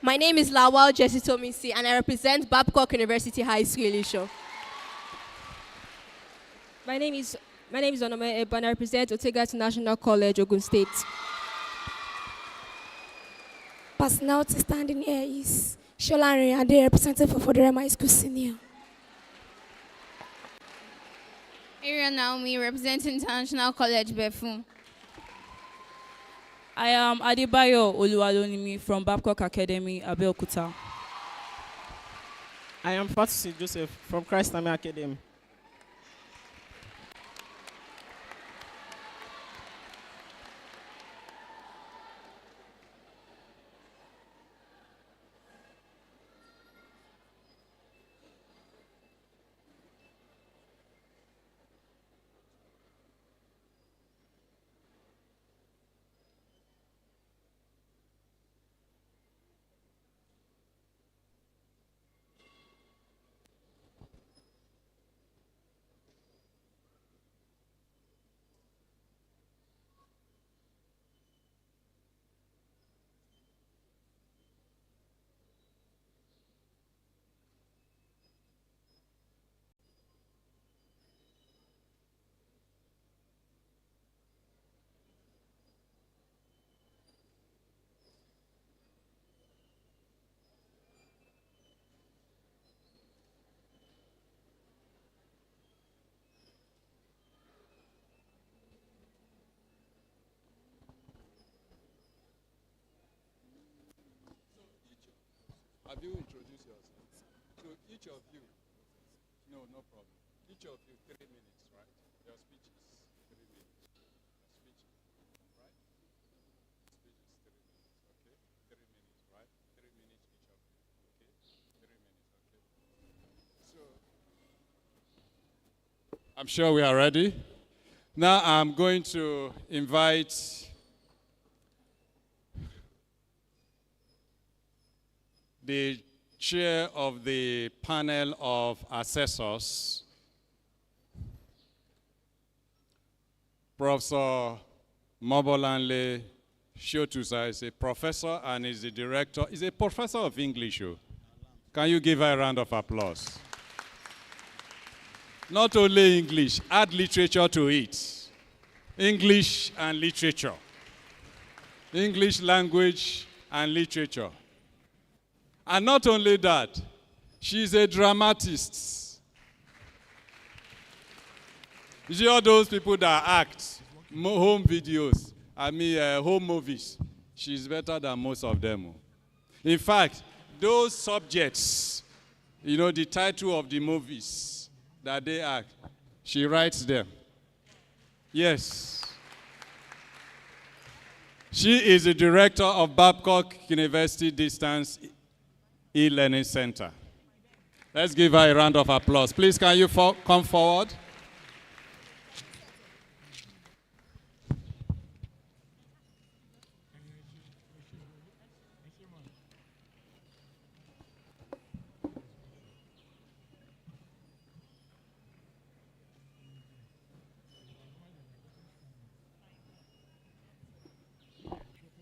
My name is Lawal Jesse Tomisi, and I represent Babcock University High School, Elisha. My name is Onome Ebo, and I represent Otega International College, Ogun State. Personality standing here is Sholari, and they representative for Fodorema High School Senior. Area Naomi representing International College, Befun. I am Adebayo Oluwalonimi from Babcock Academy, Abeokuta. I am Fatusi Joseph from Christ Army Academy. Have you introduced yourself? So each of you, no problem. Each of you, 3 minutes, right? Your speech is 3 minutes. Your speech, right? Speech is 3 minutes, okay? 3 minutes, right? 3 minutes each of you, okay? 3 minutes, okay? So, I'm sure we are ready. Now I'm going to invite the chair of the panel of assessors, Professor Mobolanle Shotusa, is a professor and is the director, is a professor of English. Can you give her a round of applause? Not only English, add literature to it. English and literature. English language and literature. And not only that, she's a dramatist. You see all those people that act, home videos, home movies. She's better than most of them. In fact, those subjects, the title of the movies that they act, she writes them. Yes. She is the director of Babcock University Distance E-Learning Center. Let's give her a round of applause. Please, can you come forward?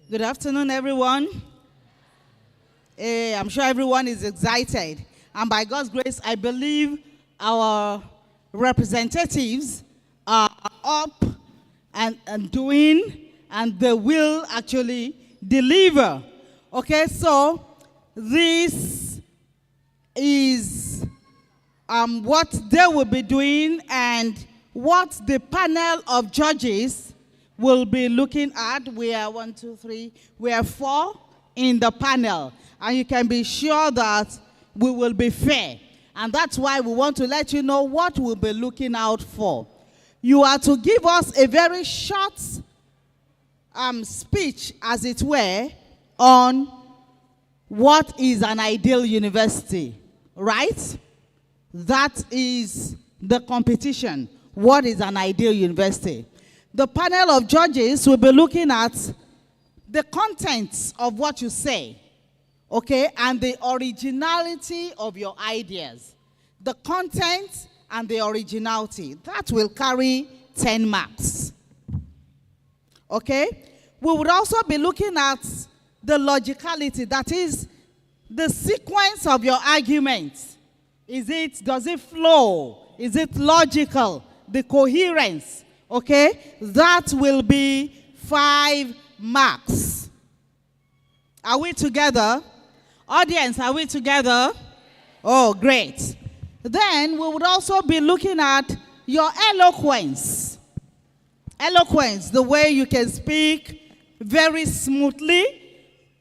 Good afternoon, everyone. I'm sure everyone is excited. And by God's grace, I believe our representatives are up and doing, and they will actually deliver. Okay, so this is what they will be doing and what the panel of judges will be looking at. We are 1, 2, 3, we are 4 in the panel. And you can be sure that we will be fair. And that's why we want to let you know what we'll be looking out for. You are to give us a very short speech, as it were, on what is an ideal university, right? That is the competition. What is an ideal university? The panel of judges will be looking at the contents of what you say, okay, and the originality of your ideas. The content and the originality. That will carry 10 marks. Okay? We would also be looking at the logicality, that is, the sequence of your arguments. Does it flow? Is it logical? The coherence. Okay, that will be 5 marks. Are we together? Audience, are we together? Oh, great. Then we would also be looking at your eloquence. Eloquence, the way you can speak very smoothly,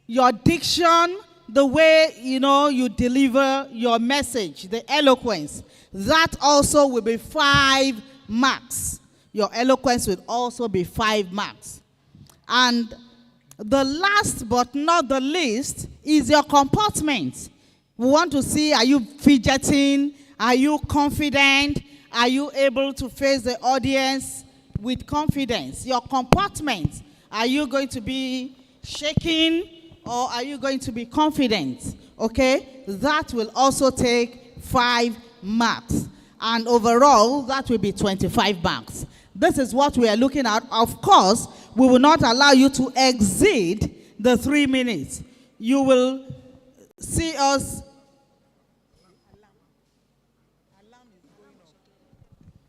your diction, the way, you deliver your message, the eloquence. That also will be 5 marks. Your eloquence will also be 5 marks. And the last but not the least is your comportment. We want to see, are you fidgeting? Are you confident? Are you able to face the audience with confidence? Your comportment. Are you going to be shaking or are you going to be confident? Okay? That will also take 5 marks. And overall, that will be 25 marks. This is what we are looking at. Of course, we will not allow you to exceed the 3 minutes. You will see us.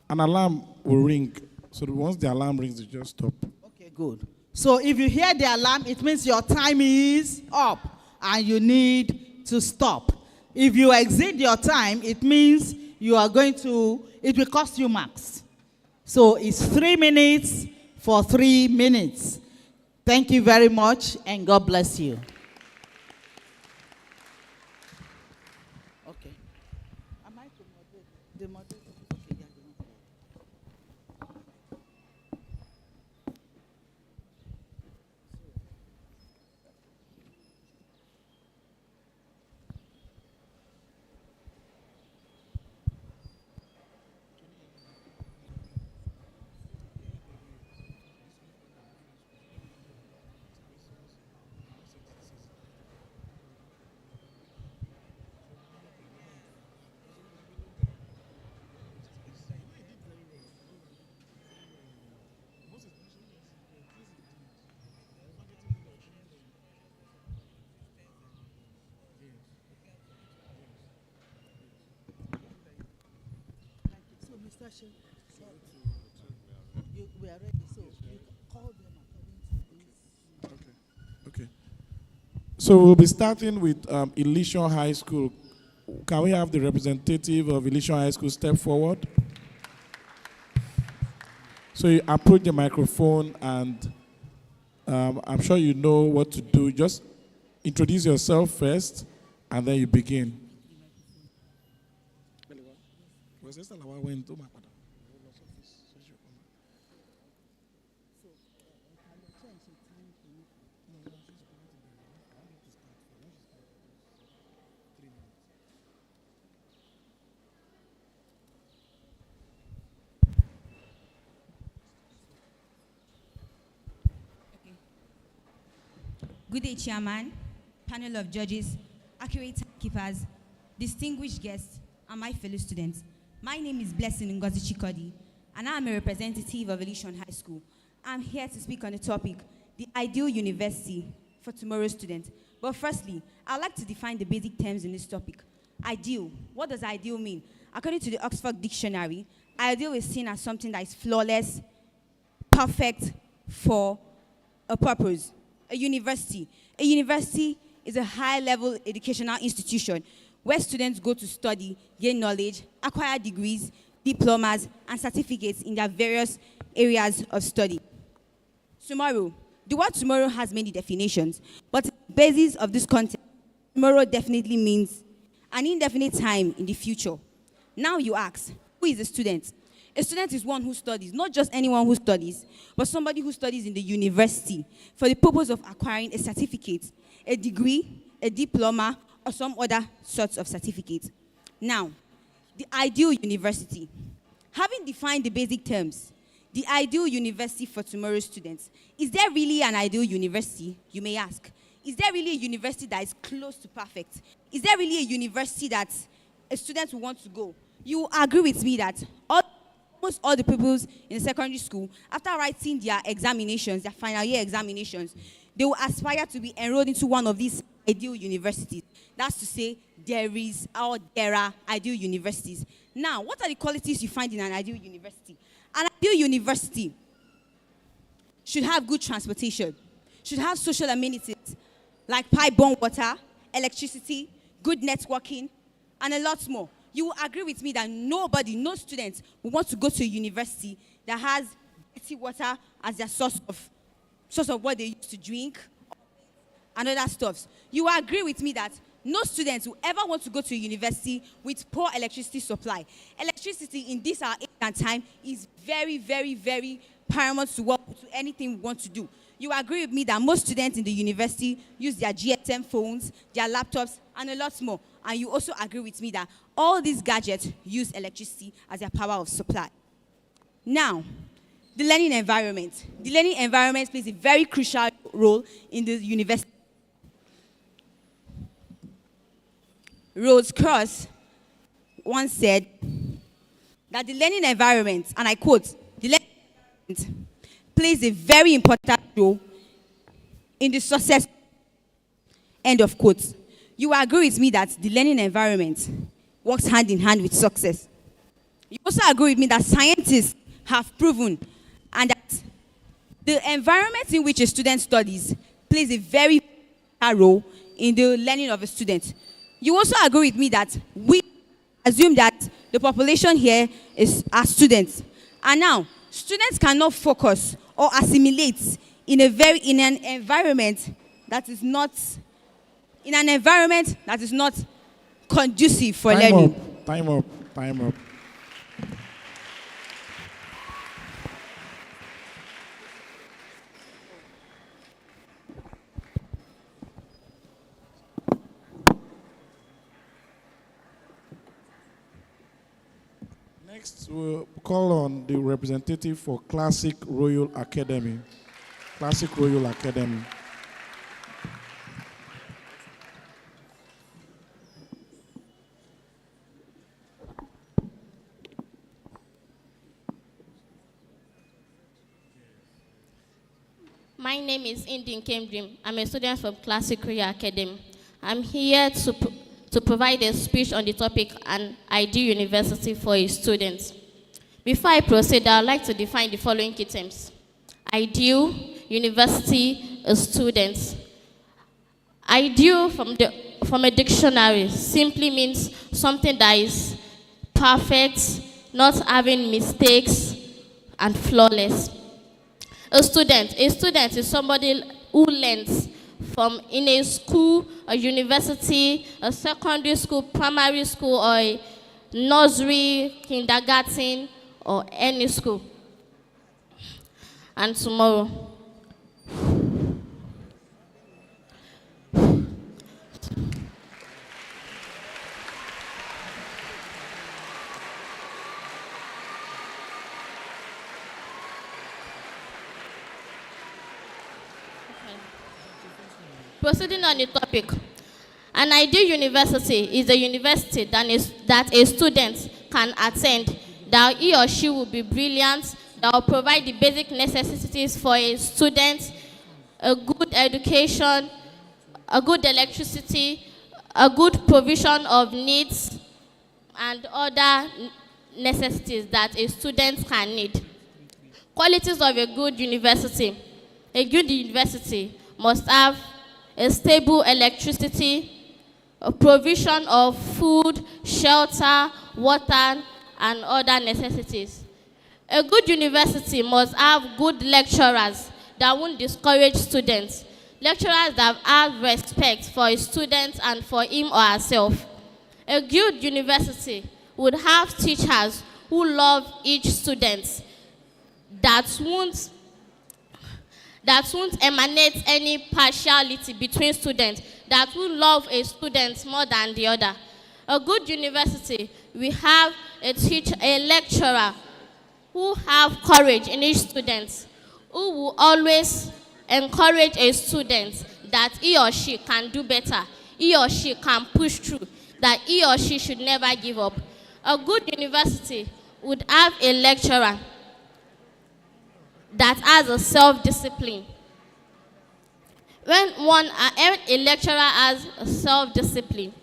An alarm will ring. So once the alarm rings, you just stop. Okay, good. So if you hear the alarm, it means your time is up and you need to stop. If you exceed your time, it means it will cost you marks. So it's 3 minutes for 3 minutes. Thank you very much, and God bless you. Okay. Am I to moderate? The moderator? Okay, yeah. We are ready, so you call them according to this. Okay. So we'll be starting with Elysian High School. Can we have the representative of Elysian High School step forward? So you approach the microphone and I'm sure you know what to do. Just introduce yourself first and then you begin. Good day, Chairman, panel of judges, accurate timekeepers, distinguished guests, and my fellow students. My name is Blessing Ngozi Chikodi, and I am a representative of Elishon High School. I'm here to speak on the topic, the ideal university for tomorrow's students. But firstly, I'd like to define the basic terms in this topic. Ideal. What does ideal mean? According to the Oxford Dictionary, ideal is seen as something that is flawless, perfect for a purpose. A university. A university is a high-level educational institution where students go to study, gain knowledge, acquire degrees, diplomas, and certificates in their various areas of study. Tomorrow. The word tomorrow has many definitions, but the basis of this concept, tomorrow definitely means an indefinite time in the future. Now you ask, who is a student? A student is one who studies, not just anyone who studies, but somebody who studies in the university for the purpose of acquiring a certificate, a degree, a diploma, or some other sorts of certificate. Now, the ideal university. Having defined the basic terms, the ideal university for tomorrow's students. Is there really an ideal university, you may ask? Is there really a university that is close to perfect? Is there really a university that a student will want to go? You agree with me that almost all the pupils in secondary school, after writing their examinations, their final year examinations, they will aspire to be enrolled into one of these ideal universities. That's to say, there are ideal universities. Now, what are the qualities you find in an ideal university? An ideal university should have good transportation, should have social amenities like pipe-borne water, electricity, good networking, and a lot more. You will agree with me that no student will want to go to a university that has dirty water as their source of what they use to drink and other stuffs. You will agree with me that no students will ever want to go to a university with poor electricity supply. Electricity in this our age and time is very, very, very paramount to anything we want to do. You agree with me that most students in the university use their GSM phones, their laptops, and a lot more. And you also agree with me that all these gadgets use electricity as their power of supply. Now, the learning environment. The learning environment plays a very crucial role in the university. Rose Cross once said that the learning environment, and I quote, the learning environment plays a very important role in the success, end of quote. You agree with me that the learning environment works hand in hand with success. You also agree with me that scientists have proven and that the environment in which a student studies plays a very important role in the learning of a student. You also agree with me that we assume that the population here are students. And now, students cannot focus or assimilate in an environment that is not conducive for learning. Time up. Next, we'll call on the representative for Classic Royal Academy. Classic Royal Academy. My name is Indin Kemdrim. I'm a student from Classic Royal Academy. I'm here to provide a speech on the topic an ideal university for its students. Before I proceed, I would like to define the following key terms. Ideal university students. Ideal from a dictionary simply means something that is perfect, not having mistakes, and flawless. A student is somebody who learns from in a school, a university, a secondary school, primary school, or a nursery, kindergarten, or any school. And tomorrow. Proceeding on the topic, an ideal university is a university that a student can attend, that he or she will be brilliant, that will provide the basic necessities for a student, a good education, a good electricity, a good provision of needs, and other necessities that a student can need. Qualities of a good university. A good university must have a stable electricity, a provision of food, shelter, water, and other necessities. A good university must have good lecturers that won't discourage students. Lecturers that have respect for his students and for him or herself. A good university would have teachers who love each student, that won't emanate any partiality between students, that will love a student more than the other. A good university, we have a lecturer who have courage in each student, who will always encourage a student that he or she can do better, he or she can push through, that he or she should never give up. A good university would have a lecturer that has a self-discipline. When a lecturer has a self-discipline,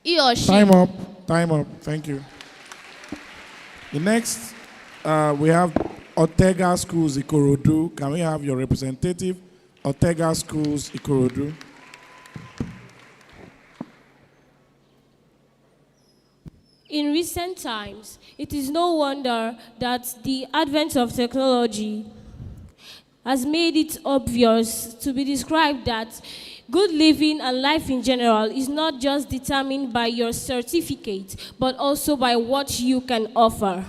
he or she... Time up. Thank you. The next, we have Ortega Schools, Ikorodu. Can we have your representative? Ortega Schools, Ikorodu. In recent times, it is no wonder that the advent of technology has made it obvious to be described that good living and life in general is not just determined by your certificate, but also by what you can offer.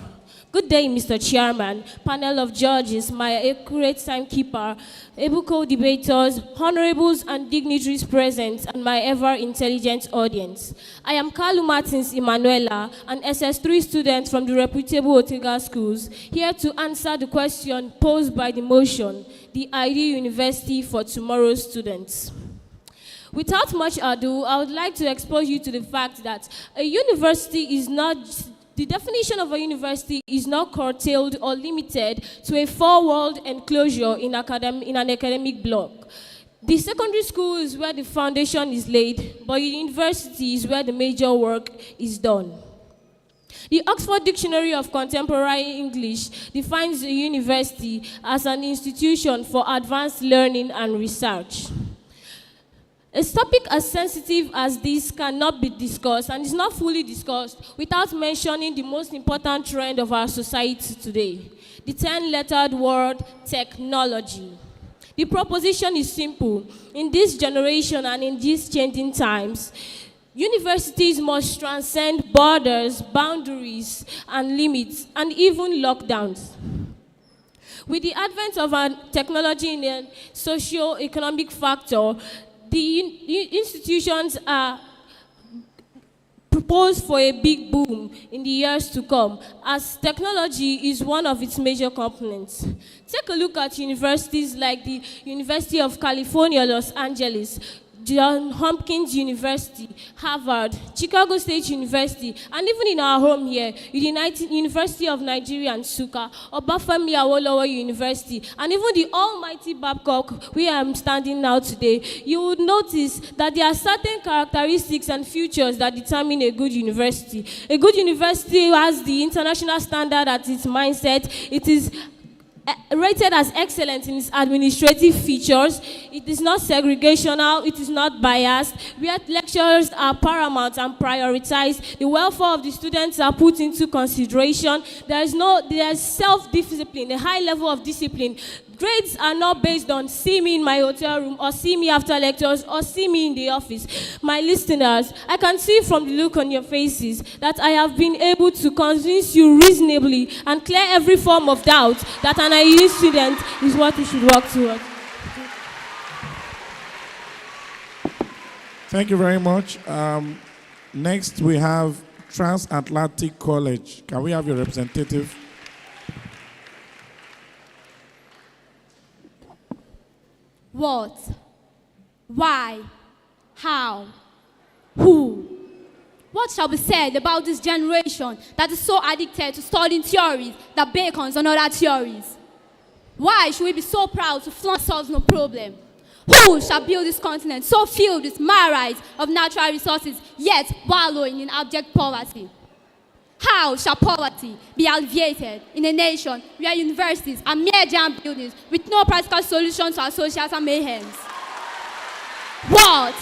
Good day, Mr. Chairman, panel of judges, my accurate timekeeper, able co-debaters, honorables and dignitaries present, and my ever-intelligent audience. I am Carlo Martins Emanuela, an SS3 student from the reputable Ortega Schools, here to answer the question posed by the motion, the ideal university for tomorrow's students. Without much ado, I would like to expose you to the fact that a university is not... The definition of a university is not curtailed or limited to a four-walled enclosure in an academic block. The secondary school is where the foundation is laid, but the university is where the major work is done. The Oxford Dictionary of Contemporary English defines a university as an institution for advanced learning and research. A topic as sensitive as this cannot be discussed and is not fully discussed without mentioning the most important trend of our society today, the 10-lettered word technology. The proposition is simple. In this generation and in these changing times, universities must transcend borders, boundaries, and limits, and even lockdowns. With the advent of technology in a socio-economic factor, the institutions are proposed for a big boom in the years to come, as technology is one of its major components. Take a look at universities like the University of California, Los Angeles, Johns Hopkins University, Harvard, Chicago State University, and even in our home here, University of Nigeria and Nsukka, Obafemi Awolowo University, and even the almighty Babcock, where I'm standing now today, you would notice that there are certain characteristics and features that determine a good university. A good university has the international standard at its mindset. It is rated as excellent in its administrative features. It is not segregational, it is not biased, where lecturers are paramount and prioritized. The welfare of the students are put into consideration. There is self-discipline, a high level of discipline. Grades are not based on see me in my hotel room or see me after lectures or see me in the office. My listeners, I can see from the look on your faces that I have been able to convince you reasonably and clear every form of doubt that an ideal student is what you should work towards. Thank you very much. Next, we have Transatlantic College. Can we have your representative? Why? How? Who? What shall be said about this generation that is so addicted to studying theories that beckons on other theories? Why should we be so proud to flaunt solves no problem? Who shall build this continent so filled with myriads of natural resources, yet wallowing in abject poverty? How shall poverty be alleviated in a nation where universities are mere giant buildings with no practical solutions to our social mayhems? What?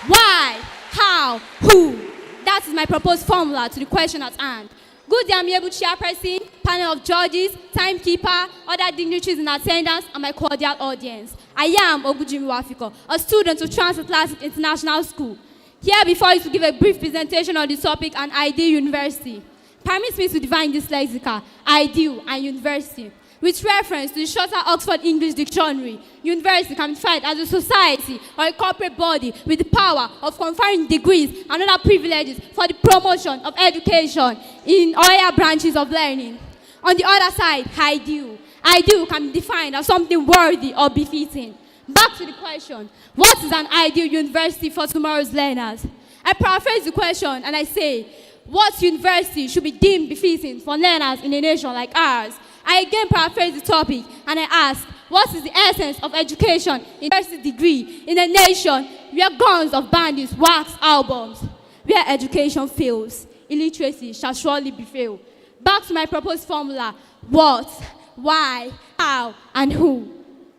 Why? How? Who? That is my proposed formula to the question at hand. Good day, amiable chairperson, panel of judges, timekeeper, other dignitaries in attendance, and my cordial audience. I am Ogunjimi Wafiko, a student of Transatlantic International School. Here before you to give a brief presentation on the topic and Ideal University. Permit me to define this lexica, ideal and university. With reference to the shorter Oxford English Dictionary, university can be defined as a society or a corporate body with the power of conferring degrees and other privileges for the promotion of education in all branches of learning. On the other side, ideal. Ideal can be defined as something worthy or befitting. Back to the question, what is an ideal university for tomorrow's learners? I paraphrase the question and I say, what university should be deemed befitting for learners in a nation like ours? I again paraphrase the topic and I ask, what is the essence of education, university degree, in a nation where guns of bandits wax albums? Where education fails, illiteracy shall surely be failed. Back to my proposed formula, what, why, how, and who?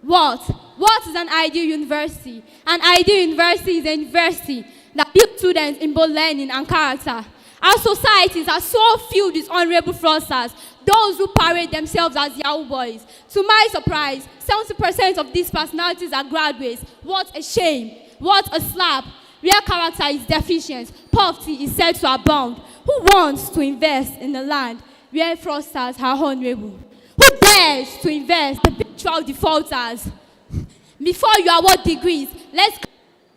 What? What is an ideal university? An ideal university is a university that builds students in both learning and character. Our societies are so filled with honorable fraudsters, those who parade themselves as Yahoo boys. To my surprise, 70% of these personalities are graduates. What a shame. What a slap. Where character is deficient, poverty is said to abound. Who wants to invest in the land where fraudsters are honorable? Who dares to invest in habitual defaulters? Before you award degrees, let's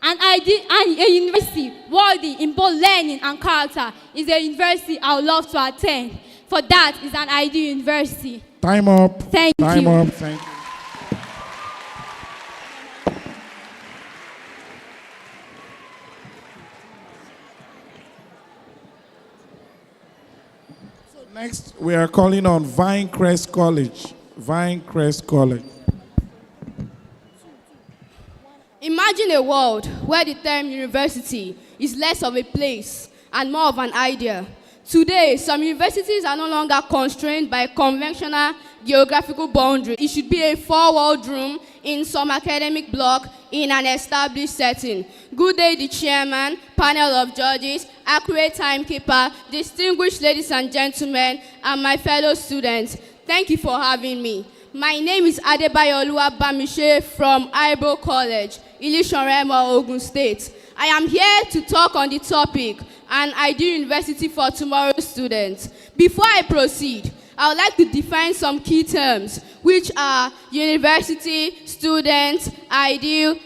a university worthy in both learning and character is a university I would love to attend. For that is an ideal university. Time up. Thank you. Time up. Thank you. Next, we are calling on Vinecrest College. Vinecrest College. Imagine a world where the term university is less of a place and more of an idea. Today, some universities are no longer constrained by conventional geographical boundaries. It should be a four-walled room in some academic block in an established setting. Good day, the chairman, panel of judges, accurate timekeeper, distinguished ladies and gentlemen, and my fellow students. Thank you for having me. My name is Adebayo Oluwabamiṣe from Aibo College, Ilishan-Remo, Ogun State. I am here to talk on the topic, an ideal university for tomorrow's students. Before I proceed, I would like to define some key terms, which are university, student, ideal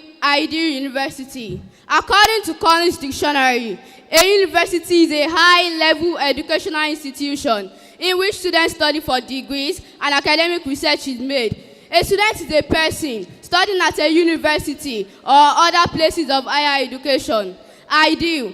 university. According to Collins Dictionary, a university is a high-level educational institution in which students study for degrees and academic research is made. A student is a person studying at a university or other places of higher education. Ideal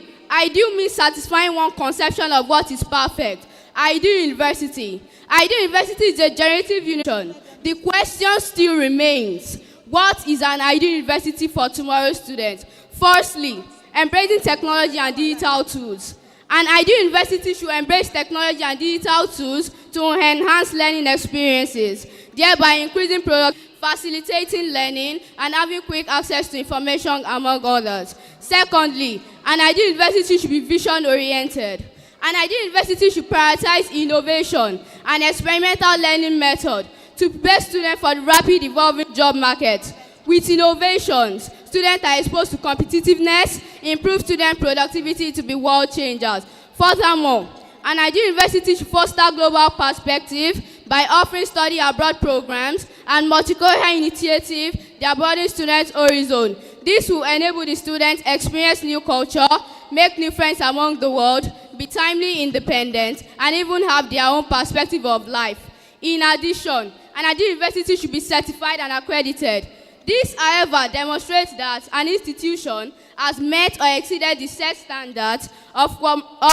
means satisfying one conception of what is perfect. Ideal university is a generative unit. The question still remains, what is an ideal university for tomorrow's students? Firstly, embracing technology and digital tools. An ideal university should embrace technology and digital tools to enhance learning experiences, thereby increasing productivity, facilitating learning, and having quick access to information, among others. Secondly, an ideal university should be vision-oriented. An ideal university should prioritize innovation and experimental learning method to prepare students for the rapid evolving job market. With innovations, students are exposed to competitiveness, improve student productivity to be world changers. Furthermore, an ideal university should foster global perspective by offering study abroad programs and multicultural initiatives that broaden students' horizon. This will enable the students experience new culture, make new friends among the world, be timely independent, and even have their own perspective of life. In addition, an ideal university should be certified and accredited. This, however, demonstrates that an institution has met or exceeded the set standards of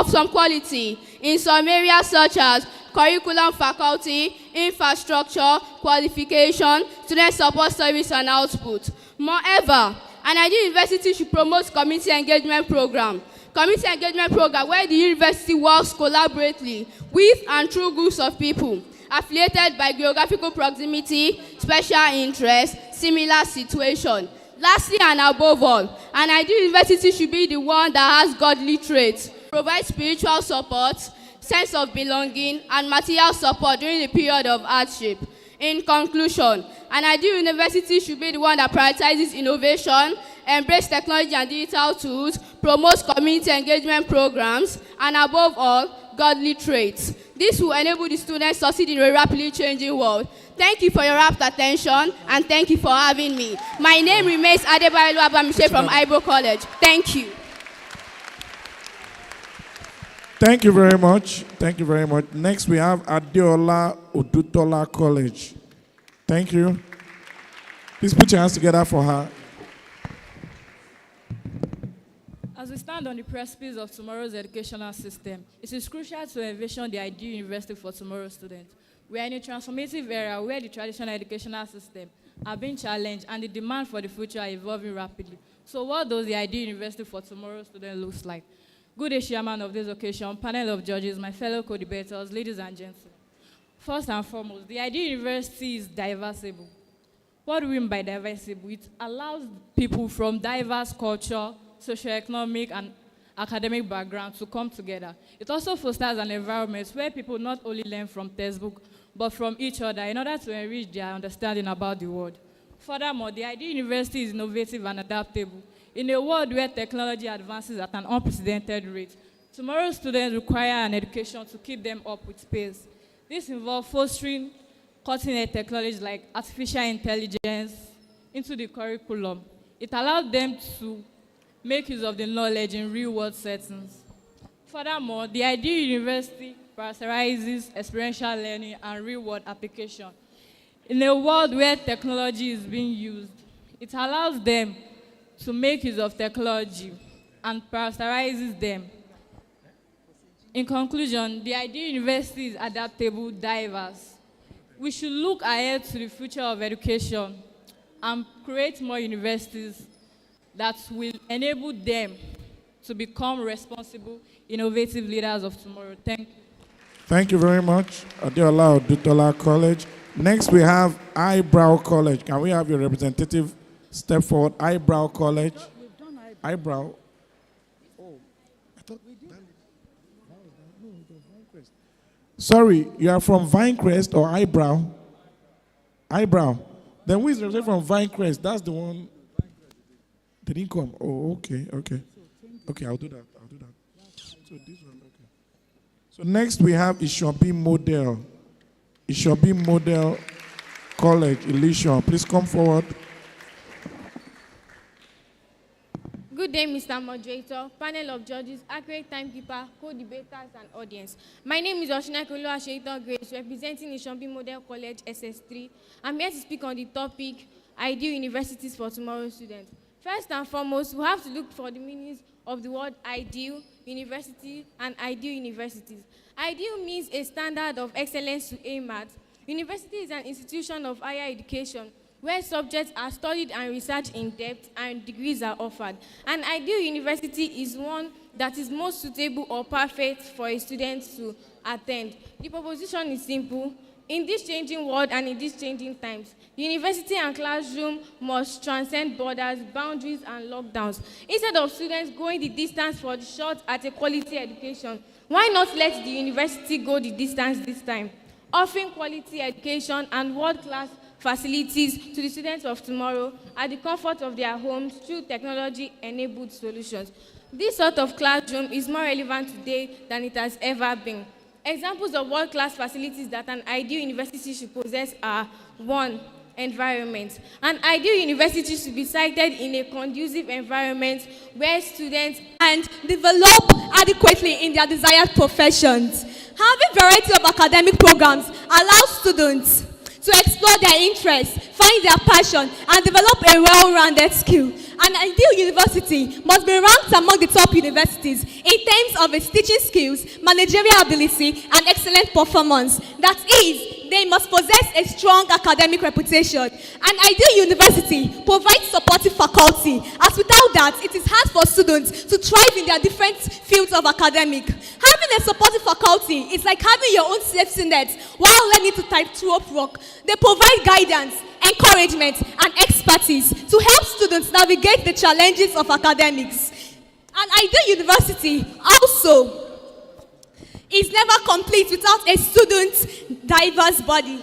some quality in some areas such as curriculum, faculty, infrastructure, qualification, student support service, and output. Moreover, an ideal university should promote community engagement program. Community engagement program where the university works collaboratively with and through groups of people affiliated by geographical proximity, special interest, similar situation. Lastly and above all, an ideal university should be the one that has godly traits, provide spiritual support, sense of belonging, and material support during the period of hardship. In conclusion, an ideal university should be the one that prioritizes innovation, embrace technology and digital tools, promotes community engagement programs, and above all, godly traits. This will enable the students to succeed in a rapidly changing world. Thank you for your rapt attention, and thank you for having me. My name remains Adebayo Abamise from Ibro College. Thank you. Thank you very much. Thank you very much. Next, we have Adeola Odutola College. Thank you. Please put your hands together for her. As we stand on the precipice of tomorrow's educational system, it is crucial to envision the ideal university for tomorrow's students. We are in a transformative era where the traditional educational system are being challenged and the demand for the future are evolving rapidly. So what does the ideal university for tomorrow's student look like? Good day, Chairman of this occasion, panel of judges, my fellow co-debaters, ladies and gentlemen. First and foremost, the ideal university is diversible. What do we mean by diversible? It allows people from diverse culture, socioeconomic and academic backgrounds to come together. It also fosters an environment where people not only learn from textbook, but from each other in order to enrich their understanding about the world. Furthermore, the ideal university is innovative and adaptable. In a world where technology advances at an unprecedented rate, tomorrow's students require an education to keep them up with pace. This involves fostering cutting-edge technologies like artificial intelligence into the curriculum. It allows them to make use of the knowledge in real-world settings. Furthermore, the ideal university prioritizes experiential learning and real-world application. In a world where technology is being used, it allows them to make use of technology and prioritizes them. In conclusion, the ideal university is adaptable, diverse. We should look ahead to the future of education and create more universities that will enable them to become responsible, innovative leaders of tomorrow. Thank you. Thank you very much, Adeola Odutola College. Next, we have Eyebrow College. Can we have your representative step forward? Eyebrow College. Eyebrow. Oh, I thought we did. Sorry, you are from Vinecrest or Eyebrow? Eyebrow. Then who is representing from Vinecrest? That's the one. They didn't come. Oh, okay, okay. Okay, I'll do that. So this one, okay. So next we have Ishobi Model. Ishobi Model College, Elisha. Please come forward. Good day, Mr. Moderator, panel of judges, accurate timekeeper, co-debaters, and audience. My name is Oshinai Koluwa Grace, representing Ishobi Model College, SS3. I'm here to speak on the topic, ideal universities for tomorrow's students. First and foremost, we have to look for the meanings of the word ideal, university, and ideal universities. Ideal means a standard of excellence to aim at. University is an institution of higher education where subjects are studied and researched in depth and degrees are offered. An ideal university is one that is most suitable or perfect for a student to attend. The proposition is simple. In this changing world and in these changing times, university and classroom must transcend borders, boundaries, and lockdowns. Instead of students going the distance for the short at a quality education, why not let the university go the distance this time? Offering quality education and world-class facilities to the students of tomorrow at the comfort of their homes through technology-enabled solutions. This sort of classroom is more relevant today than it has ever been. Examples of world-class facilities that an ideal university should possess are: 1. Environment. An ideal university should be sited in a conducive environment where students and develop adequately in their desired professions. Having variety of academic programs allows students to explore their interests, find their passion, and develop a well-rounded skill. An ideal university must be ranked among the top universities in terms of its teaching skills, managerial ability, and excellent performance. That is, they must possess a strong academic reputation. An ideal university provides supportive faculty, as without that, it is hard for students to thrive in their different fields of academic. Having a supportive faculty is like having your own safety net while learning to tightrope walk. They provide guidance, encouragement, and expertise to help students navigate the challenges of academics. An ideal university also is never complete without a student diverse body.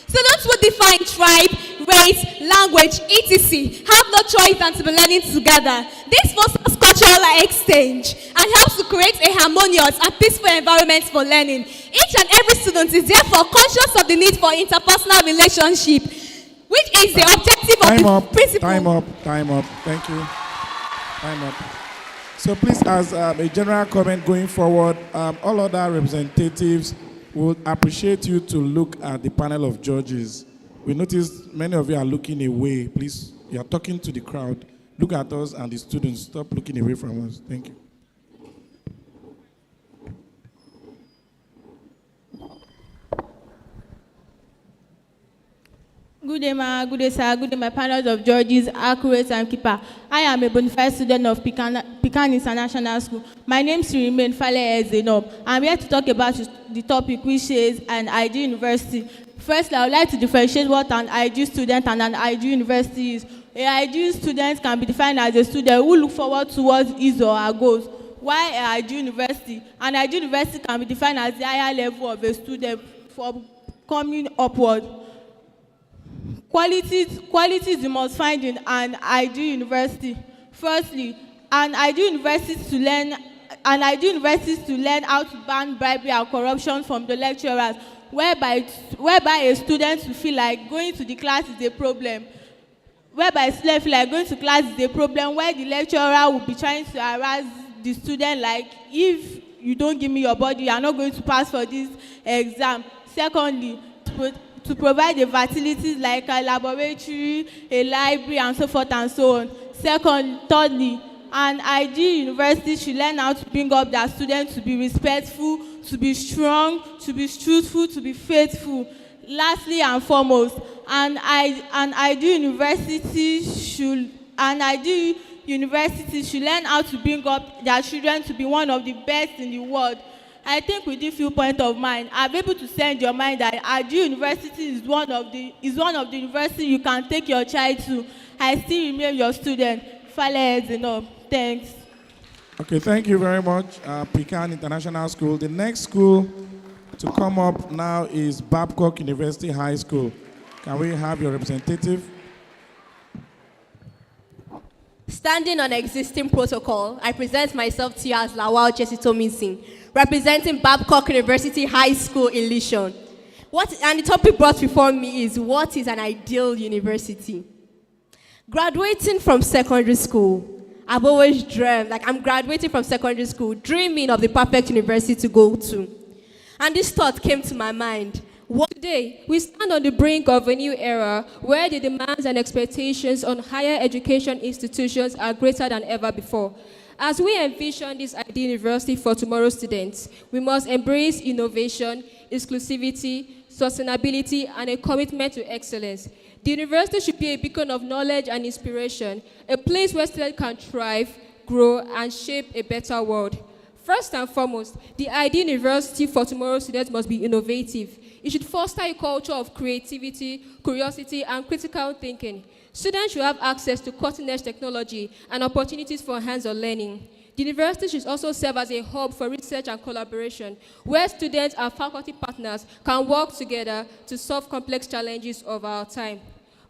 Students who define tribe, race, language, etc. have no choice than to be learning together. This fosters cultural exchange and helps to create a harmonious and peaceful environment for learning. Each and every student is therefore conscious of the need for interpersonal relationship, which is the objective of the principle. Time up. Thank you. Time up. So please, as a general comment going forward, all other representatives would appreciate you to look at the panel of judges. We noticed many of you are looking away. Please, you are talking to the crowd. Look at us and the students. Stop looking away from us. Thank you. Good day, ma. Good day, sir. Good day, my panel of judges, accurate timekeeper. I am a bona fide student of Pecan International School. My name is Remain Fale Zenob. I'm here to talk about the topic, which is an ideal university. First, I would like to differentiate what an ideal student and an ideal university is. An ideal student can be defined as a student who looks forward towards his or her goals, while an ideal university can be defined as the higher level of a student for coming upward. Qualities you must find in an ideal university. Firstly, an ideal university is to learn how to ban bribery and corruption from the lecturers, whereby a student will feel like going to the class is a problem. Where the lecturer will be trying to harass the student, like, if you don't give me your body, you are not going to pass for this exam. Secondly, to provide the facilities like a laboratory, a library, and so forth and so on. Thirdly, an ideal university should learn how to bring up their students to be respectful, to be strong, to be truthful, to be faithful. Lastly and foremost, an ideal university should learn how to bring up their children to be one of the best in the world. I think with this viewpoint of mine, I'm able to send your mind that ideal university is one of the university you can take your child to. I still remain your student. Fale Zenob. Thanks. Okay, thank you very much, Pecan International School. The next school to come up now is Babcock University High School. Can we have your representative? Standing on existing protocol, I present myself to you as Lawal Jesitomisin, representing Babcock University High School in Lishon. And the topic brought before me is, what is an ideal university? Graduating from secondary school, I've always dreamed, like I'm graduating from secondary school, dreaming of the perfect university to go to. And this thought came to my mind. Today, we stand on the brink of a new era where the demands and expectations on higher education institutions are greater than ever before. As we envision this ideal university for tomorrow's students, we must embrace innovation, exclusivity, sustainability, and a commitment to excellence. The university should be a beacon of knowledge and inspiration, a place where students can thrive, grow, and shape a better world. First and foremost, the ideal university for tomorrow's students must be innovative. It should foster a culture of creativity, curiosity, and critical thinking. Students should have access to cutting-edge technology and opportunities for hands-on learning. The university should also serve as a hub for research and collaboration, where students and faculty partners can work together to solve complex challenges of our time.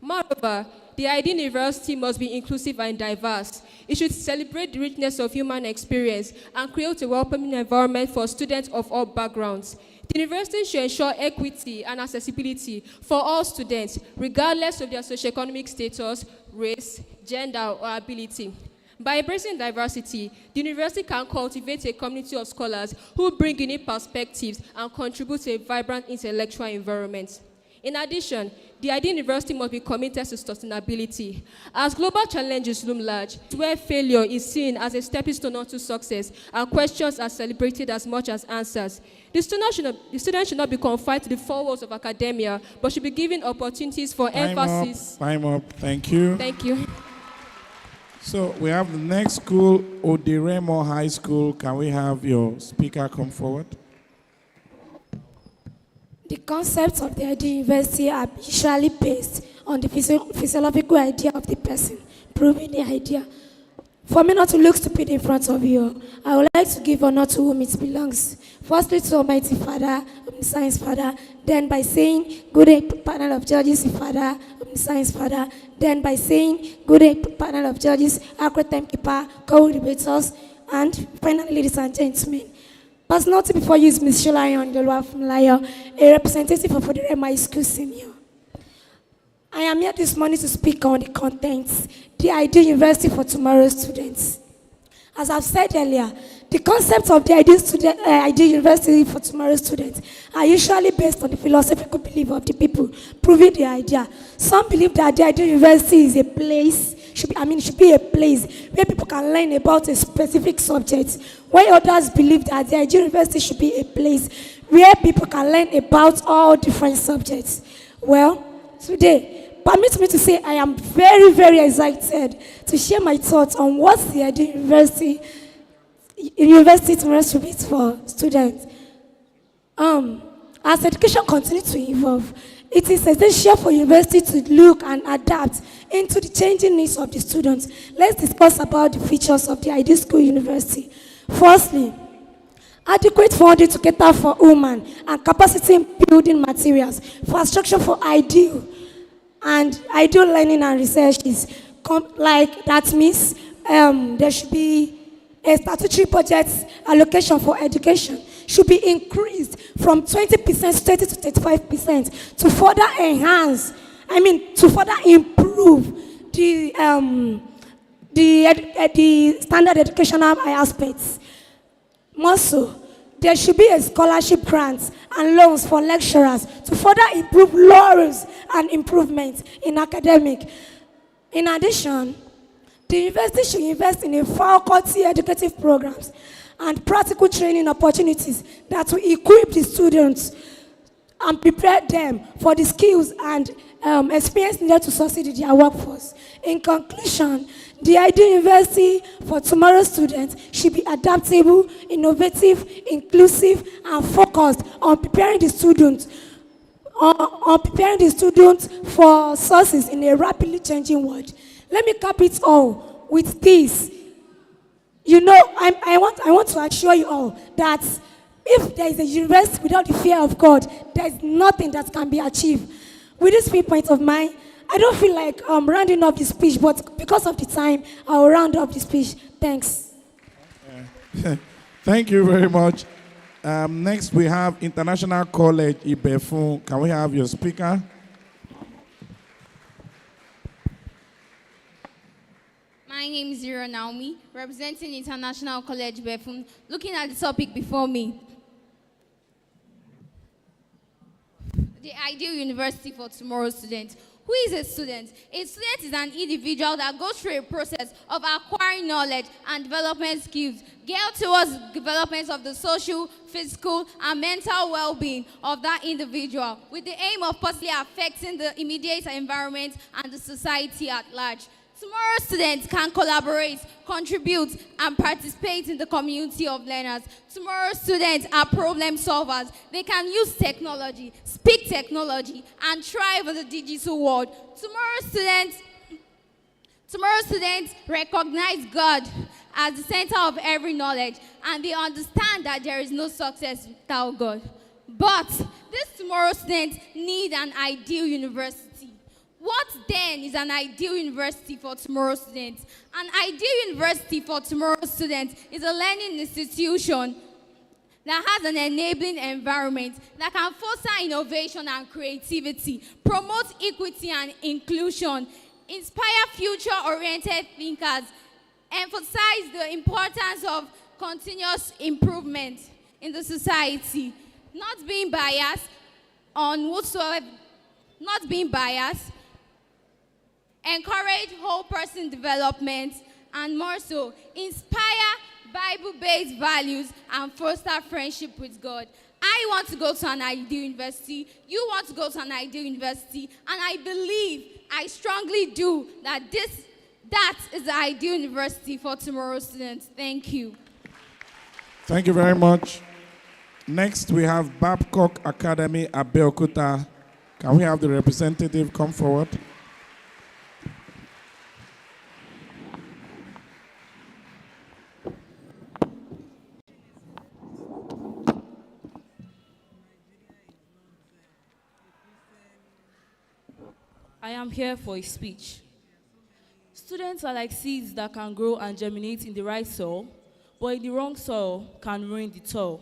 Moreover, the ideal university must be inclusive and diverse. It should celebrate the richness of human experience and create a welcoming environment for students of all backgrounds. The university should ensure equity and accessibility for all students, regardless of their socioeconomic status, race, gender, or ability. By embracing diversity, the university can cultivate a community of scholars who bring unique perspectives and contribute to a vibrant intellectual environment. In addition, the ideal university must be committed to sustainability. As global challenges loom large, where failure is seen as a stepping stone to success and questions are celebrated as much as answers, the student should not be confined to the four walls of academia, but should be given opportunities for emphasis. Time up. Thank you. Thank you. So we have the next school, Odiremo High School. Can we have your speaker come forward? The concepts of the ideal university are usually based on the physiological idea of the person, proving the idea. For me not to look stupid in front of you, I would like to give honor to whom it belongs. Firstly to Almighty Father, Science Father, then by saying, good day, panel of judges, Father, Science Father, then by saying, good day, panel of judges, accurate timekeeper, co-debaters, and finally, ladies and gentlemen, personality before you is Ms. Sholayan Delwa, a representative of Odiremo High School Senior. I am here this morning to speak on the contents, the ideal university for tomorrow's students. As I've said earlier, the concepts of the ideal university for tomorrow's students are usually based on the philosophical belief of the people, proving the idea. Some believe that the ideal university is a place, should be a place where people can learn about a specific subject, while others believe that the ideal university should be a place where people can learn about all different subjects. Well, today, permit me to say I am very, very excited to share my thoughts on what the ideal university tomorrow should be for students. As education continues to evolve, it is essential for university to look and adapt into the changing needs of the students. Let's discuss about the features of the ideal school university. Firstly, adequate funding to cater for women and capacity building materials, infrastructure for ideal and ideal learning and research is like that means there should be a statutory budget allocation for education should be increased from 20% to 35% to further enhance, to further improve the standard educational aspects. More so, there should be a scholarship grants and loans for lecturers to further improve laurels and improvements in academic. In addition, the university should invest in a faculty educative programs and practical training opportunities that will equip the students and prepare them for the skills and experience needed to succeed in their workforce. In conclusion, the ideal university for tomorrow's students should be adaptable, innovative, inclusive, and focused on preparing the students for success in a rapidly changing world. Let me cap it all with this. You know, I want to assure you all that if there is a university without the fear of God, there is nothing that can be achieved. With this 3 points of mine, I don't feel like rounding up the speech, but because of the time, I'll round up the speech. Thanks. Thank you very much. Next, we have International College Ibefun. Can we have your speaker? My name is Zira Naomi, representing International College Ibefun. Looking at the topic before me, the ideal university for tomorrow's students. Who is a student? A student is an individual that goes through a process of acquiring knowledge and development skills geared towards development of the social, physical, and mental well-being of that individual with the aim of positively affecting the immediate environment and the society at large. Tomorrow's students can collaborate, contribute, and participate in the community of learners. Tomorrow's students are problem solvers. They can use technology, speak technology, and thrive in the digital world. Tomorrow's students recognize God as the center of every knowledge, and they understand that there is no success without God. But these tomorrow's students need an ideal university. What then is an ideal university for tomorrow's students? An ideal university for tomorrow's students is a learning institution that has an enabling environment that can foster innovation and creativity, promote equity and inclusion, inspire future-oriented thinkers, emphasize the importance of continuous improvement in the society, not being biased on whatsoever not being biased, encourage whole person development, and more so, inspire Bible-based values and foster friendship with God. I want to go to an ideal university. You want to go to an ideal university. And I believe, I strongly do, that that is the ideal university for tomorrow's students. Thank you. Thank you very much. Next, we have Babcock Academy, Abeokuta. Can we have the representative come forward? I am here for a speech. Students are like seeds that can grow and germinate in the right soil, but in the wrong soil can ruin the soil.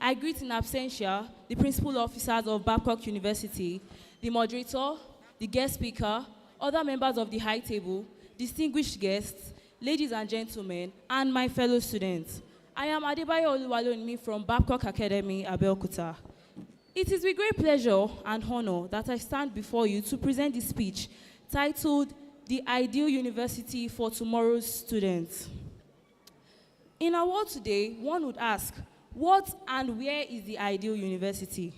I greet in absentia the principal officers of Babcock University, the moderator, the guest speaker, other members of the high table, distinguished guests, ladies and gentlemen, and my fellow students. I am Adebayo Oluwalonimi from Babcock Academy, Abeokuta. It is with great pleasure and honor that I stand before you to present this speech titled The Ideal University for Tomorrow's Students. In our world today, one would ask, what and where is the ideal university?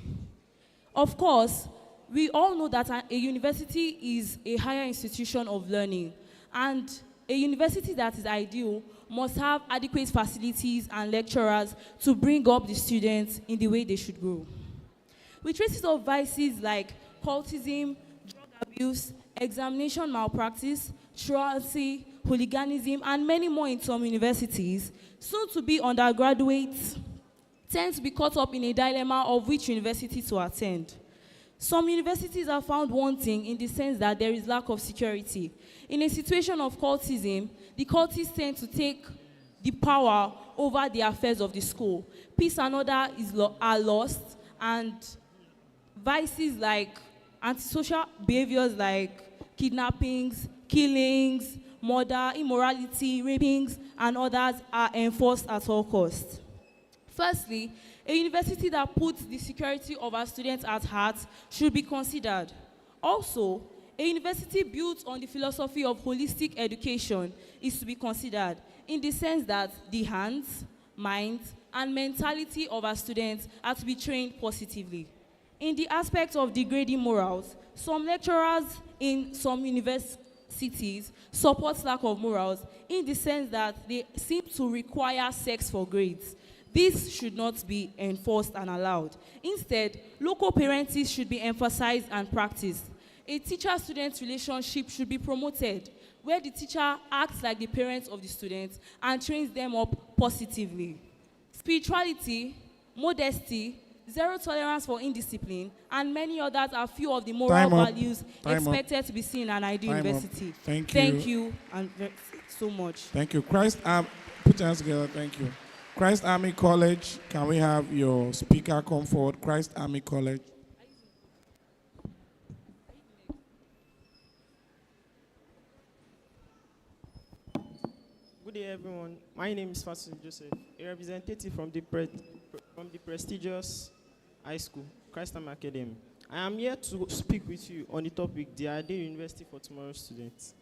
Of course, we all know that a university is a higher institution of learning, and a university that is ideal must have adequate facilities and lecturers to bring up the students in the way they should grow. With traces of vices like cultism, drug abuse, examination malpractice, truancy, hooliganism, and many more in some universities, soon to be undergraduates tend to be caught up in a dilemma of which university to attend. Some universities are found wanting in the sense that there is lack of security. In a situation of cultism, the cultists tend to take the power over the affairs of the school. Peace and order are lost, and vices like antisocial behaviors like kidnappings, killings, murder, immorality, rapings, and others are enforced at all costs. Firstly, a university that puts the security of our students at heart should be considered. Also, a university built on the philosophy of holistic education is to be considered in the sense that the hands, minds, and mentality of our students are to be trained positively. In the aspect of degrading morals, some lecturers in some universities support lack of morals in the sense that they seem to require sex for grades. This should not be enforced and allowed. Instead, local parenting should be emphasized and practiced. A teacher-student relationship should be promoted, where the teacher acts like the parents of the students and trains them up positively. Spirituality, modesty, zero tolerance for indiscipline, and many others are few of the moral values expected to be seen in an ideal university. Thank you and so much. Thank you. Put your hands together. Thank you. Christ Army College, can we have your speaker come forward? Christ Army College. Good day, everyone. My name is Fasil Joseph, a representative from the prestigious high school, Christ Army Academy. I am here to speak with you on the topic, the ideal university for tomorrow's students.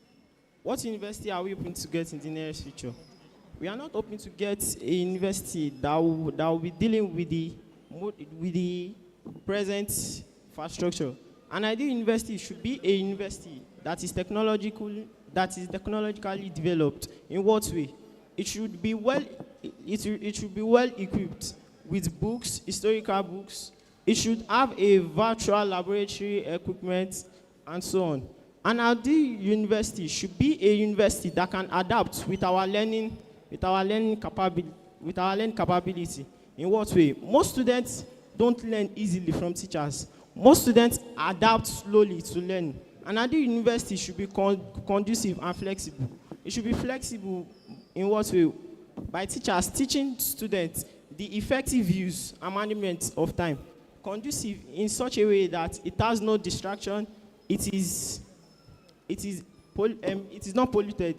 What university are we hoping to get in the nearest future? We are not hoping to get a university that will be dealing with the present infrastructure. An ideal university should be a university that is technologically developed. In what way? It should be well equipped with books, historical books. It should have a virtual laboratory equipment, and so on. An ideal university should be a university that can adapt with our learning capability. In what way? Most students don't learn easily from teachers. Most students adapt slowly to learn. An ideal university should be conducive and flexible. It should be flexible in what way? By teachers teaching students the effective use and management of time. Conducive in such a way that it has no distraction, it is not polluted,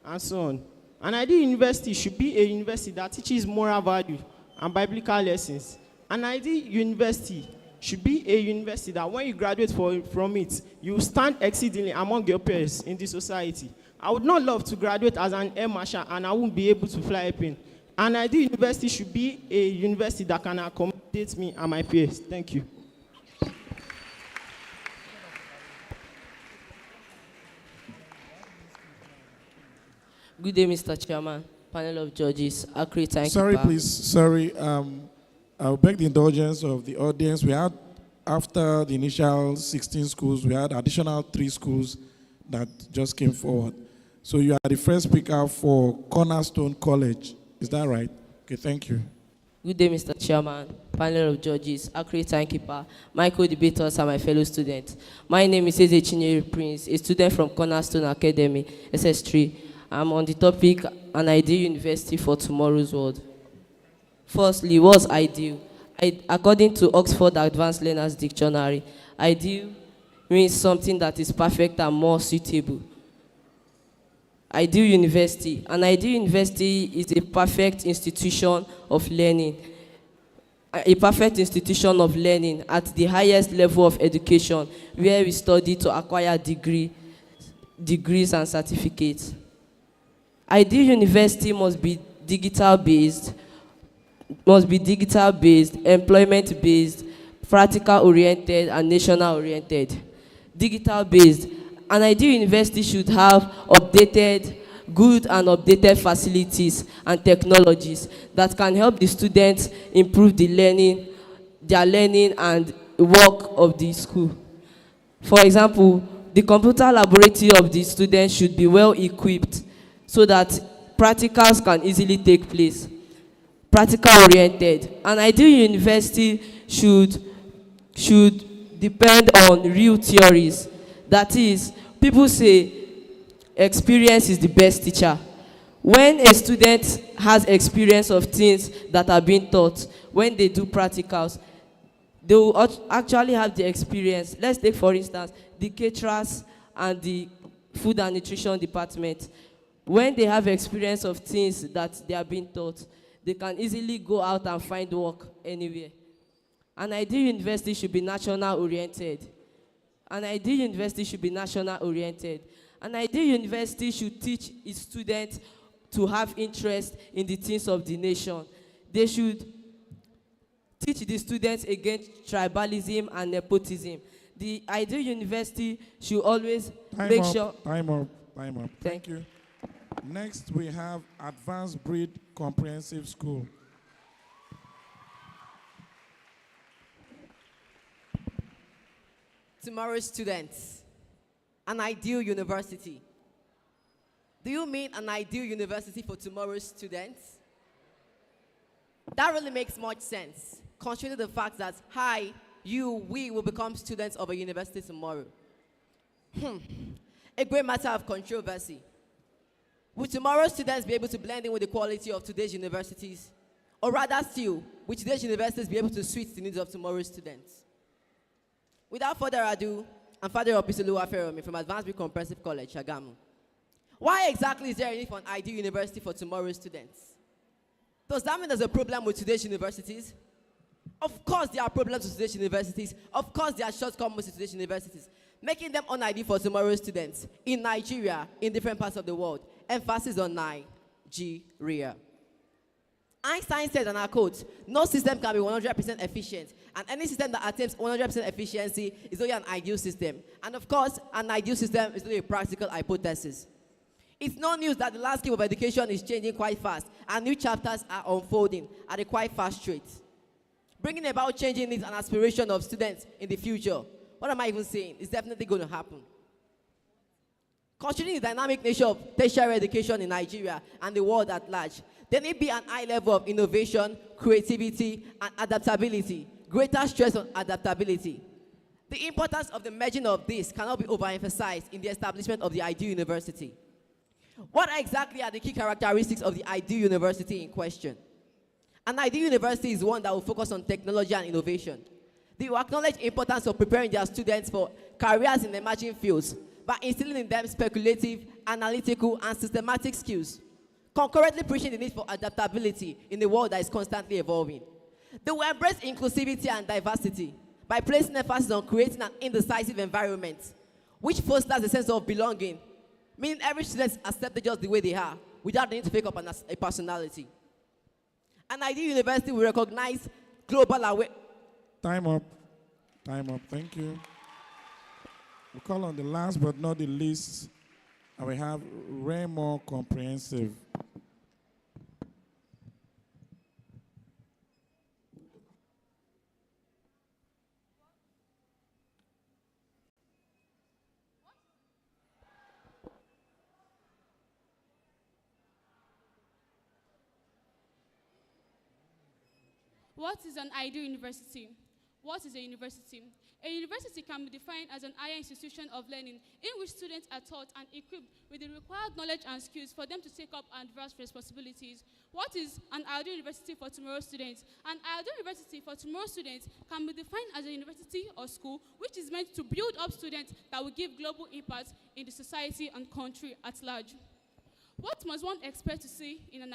and so on. An ideal university should be a university that teaches moral value and biblical lessons. An ideal university should be a university that when you graduate from it, you stand exceedingly among your peers in the society. I would not love to graduate as an air marshal and I won't be able to fly a plane. An ideal university should be a university that can accommodate me and my peers. Thank you. Good day, Mr. Chairman, panel of judges, Akre, thank Sorry, you. please. Sorry. I'll beg the indulgence of the audience. We had, after the initial 16 schools, we had additional 3 schools that just came forward. So you are the first speaker for Cornerstone College. Is that right? Okay, thank you. Good day, Mr. Chairman, panel of judges, Akre, thank you, my co-debaters and my fellow students. My name is Eze Chinyere Prince, a student from Cornerstone Academy, SS3. I'm on the topic, an ideal university for tomorrow's world. Firstly, what's ideal? According to Oxford Advanced Learners Dictionary, ideal means something that is perfect and more suitable. Ideal university. An ideal university is a perfect institution of learning. A perfect institution of learning at the highest level of education, where we study to acquire degrees and certificates. Ideal university must be digital-based, employment-based, practical-oriented, and national-oriented. Digital-based. An ideal university should have good and updated facilities and technologies that can help the students improve their learning and work of the school. For example, the computer laboratory of the students should be well equipped so that practicals can easily take place. Practical-oriented. An ideal university should depend on real theories. That is, people say experience is the best teacher. When a student has experience of things that are being taught, when they do practicals, they will actually have the experience. Let's take, for instance, the caterers and the food and nutrition department. When they have experience of things that they are being taught, they can easily go out and find work anywhere. An ideal university should be national-oriented. An ideal university should be national-oriented. An ideal university should teach its students to have interest in the things of the nation. They should teach the students against tribalism and nepotism. The ideal university should always make sure... Time up. Thank you. Next, we have Advanced Breed Comprehensive School. Tomorrow's students, an ideal university. Do you mean an ideal university for tomorrow's students? That really makes much sense, considering the fact that we will become students of a university tomorrow. A great matter of controversy. Will tomorrow's students be able to blend in with the quality of today's universities? Or rather still, will today's universities be able to suit the needs of tomorrow's students? Without further ado, I'm Father Opisolu Aferomi from Advanced Breed Comprehensive College, Shagamu. Why exactly is there a need for an ideal university for tomorrow's students? Does that mean there's a problem with today's universities? Of course there are problems with today's universities. Of course there are shortcomings with today's universities, making them unideal for tomorrow's students in Nigeria, in different parts of the world. Emphasis on Nigeria. Einstein said, and I quote, "No system can be 100% efficient, and any system that attempts 100% efficiency is only an ideal system." And of course, an ideal system is only a practical hypothesis. It's no news that the landscape of education is changing quite fast, and new chapters are unfolding at a quite fast rate, bringing about changing needs and aspirations of students in the future. What am I even saying? It's definitely going to happen. Considering the dynamic nature of tertiary education in Nigeria and the world at large, there may be an high level of innovation, creativity, and adaptability, greater stress on adaptability. The importance of the merging of this cannot be overemphasized in the establishment of the ideal university. What exactly are the key characteristics of the ideal university in question? An ideal university is one that will focus on technology and innovation. They will acknowledge the importance of preparing their students for careers in emerging fields by instilling in them speculative, analytical, and systematic skills, concurrently preaching the need for adaptability in a world that is constantly evolving. They will embrace inclusivity and diversity by placing emphasis on creating an indecisive environment, which fosters a sense of belonging, meaning every student is accepted just the way they are, without the need to fake up a personality. An ideal university will recognize global awareness. Time up. Time up. Thank you. We call on the last but not the least, and we have Raymore Comprehensive. What is an ideal university? What is a university? A university can be defined as an higher institution of learning in which students are taught and equipped with the required knowledge and skills for them to take up adverse responsibilities. What is an ideal university for tomorrow's students? An ideal university for tomorrow's students can be defined as a university or school which is meant to build up students that will give global impact in the society and country at large. What must one expect to see in an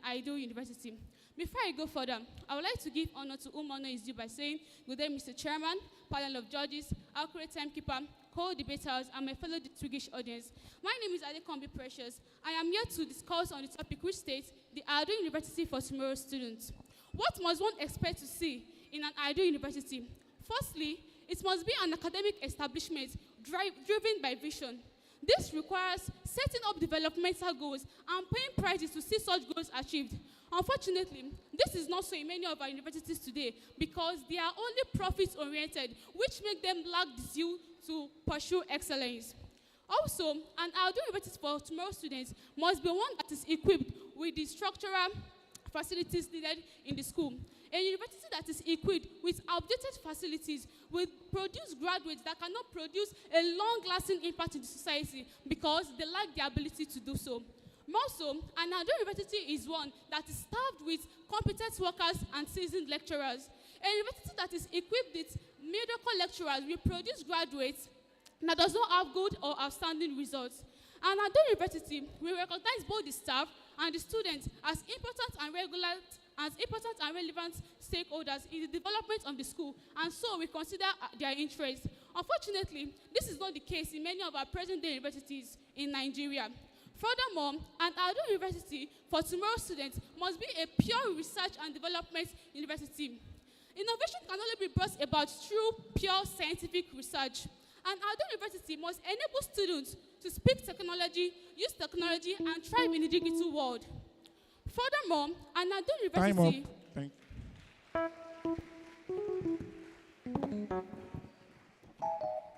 ideal university? Before I go further, I would like to give honor to whom honor is due by saying, good day, Mr. Chairman, panel of judges, accurate timekeeper, co-debaters, and my fellow Twiggish audience. My name is Adekombi Precious. I am here to discuss on the topic which states the ideal university for tomorrow's students. What must one expect to see in an ideal university? Firstly, it must be an academic establishment driven by vision. This requires setting up developmental goals and paying prizes to see such goals achieved. Unfortunately, this is not so in many of our universities today because they are only profit-oriented, which make them lack the zeal to pursue excellence. Also, an ideal university for tomorrow's students must be one that is equipped with the structural facilities needed in the school. A university that is equipped with outdated facilities will produce graduates that cannot produce a long-lasting impact in the society because they lack the ability to do so. More so, an ideal university is one that is staffed with competent workers and seasoned lecturers. A university that is equipped with mediocre lecturers will produce graduates that does not have good or outstanding results. An ideal university will recognize both the staff and the students as important and relevant stakeholders in the development of the school, and so we consider their interests. Unfortunately, this is not the case in many of our present-day universities in Nigeria. Furthermore, an ideal university for tomorrow's students must be a pure research and development university. Innovation can only be brought about through pure scientific research. An ideal university must enable students to speak technology, use technology, and thrive in the digital world. Furthermore, an ideal university... Time up. Thank you.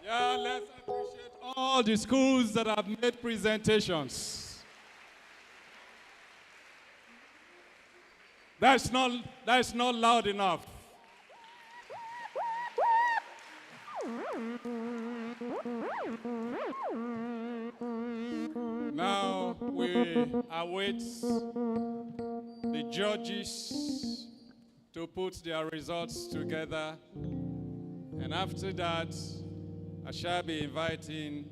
Yeah, let's appreciate all the schools that have made presentations. That's not loud enough. Now we await the judges to put their results together, and after that, I shall be inviting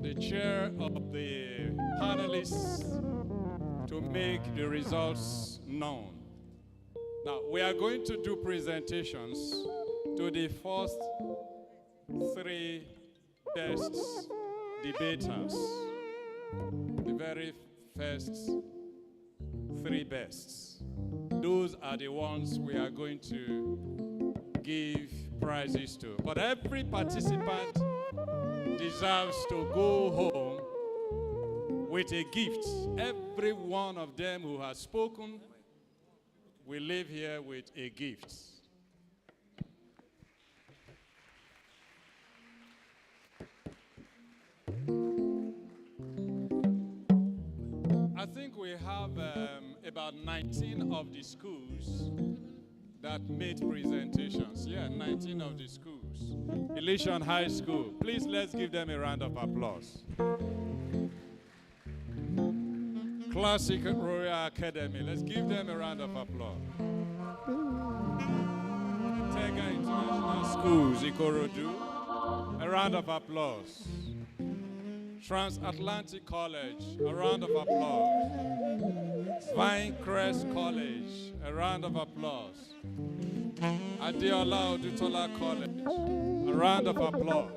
the chair of the panelists to make the results known. Now, we are going to do presentations to the first three best debaters. The very first three bests. Those are the ones we are going to give prizes to. But every participant deserves to go home with a gift. Every one of them who has spoken will leave here with a gift. I think we have about 19 of the schools that made presentations. Yeah, 19 of the schools. Elysian High School. Please, let's give them a round of applause. Classic Royal Academy. Let's give them a round of applause. Tega International Schools, Ikorodu. A round of applause. Transatlantic College, a round of applause. Vinecrest College, a round of applause. Adeola Odutola College, a round of applause.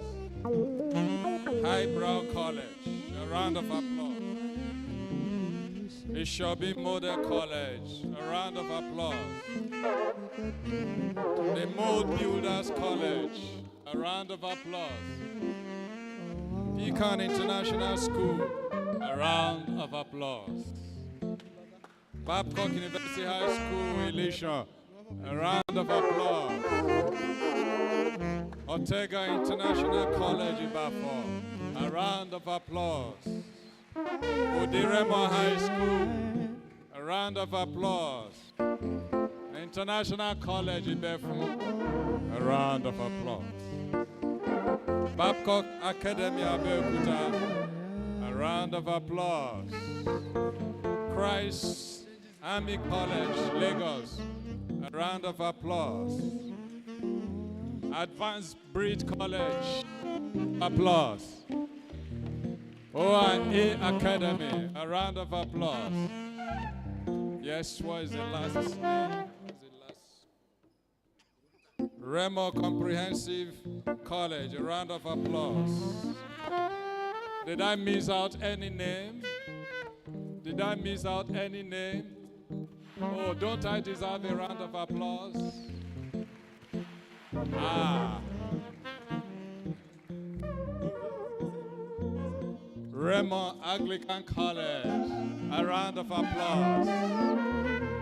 Highbrow College, a round of applause. Ishobi Model College, a round of applause. The Mold Builders College, a round of applause. Pecan International School, a round of applause. Babcock University High School, Elisha, a round of applause. Ortega International College, Ibafor, a round of applause. Odiremo High School, a round of applause. International College, Ibefu, a round of applause. Babcock Academy, Abeokuta, a round of applause. Christ Army College, Lagos, a round of applause. Advanced Breed College, applause. OIA Academy, a round of applause. Yes, what is the last name? Remo Comprehensive College, a round of applause. Did I miss out any name? Did I miss out any name? Oh, don't I deserve a round of applause? Ah. Remo Anglican College, a round of applause.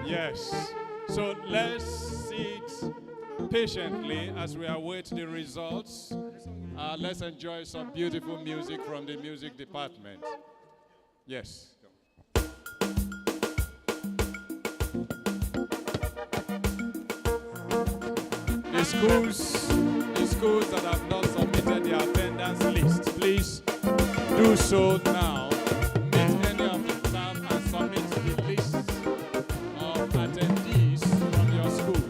Yes. So let's sit patiently as we await the results. Let's enjoy some beautiful music from the music department. Yes. The schools that have not submitted their attendance list, please do so now. Meet any of the staff and submit the list of attendees from your school.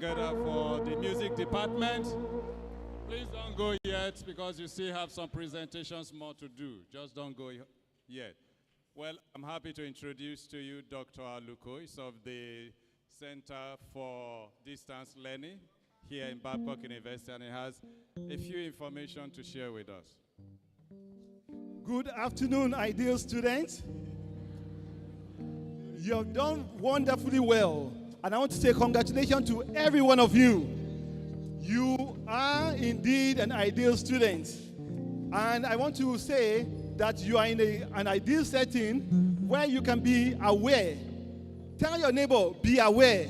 together for the music department. Please don't go yet because you still have some presentations more to do. Just don't go yet. Well, I'm happy to introduce to you Dr. Aluko. He's of the Center for Distance Learning here in Babcock University, and he has a few information to share with us. Good afternoon, ideal students. You have done wonderfully well, and I want to say congratulations to every one of you. You are indeed an ideal student, and I want to say that you are in an ideal setting where you can be aware. Tell your neighbor, be aware.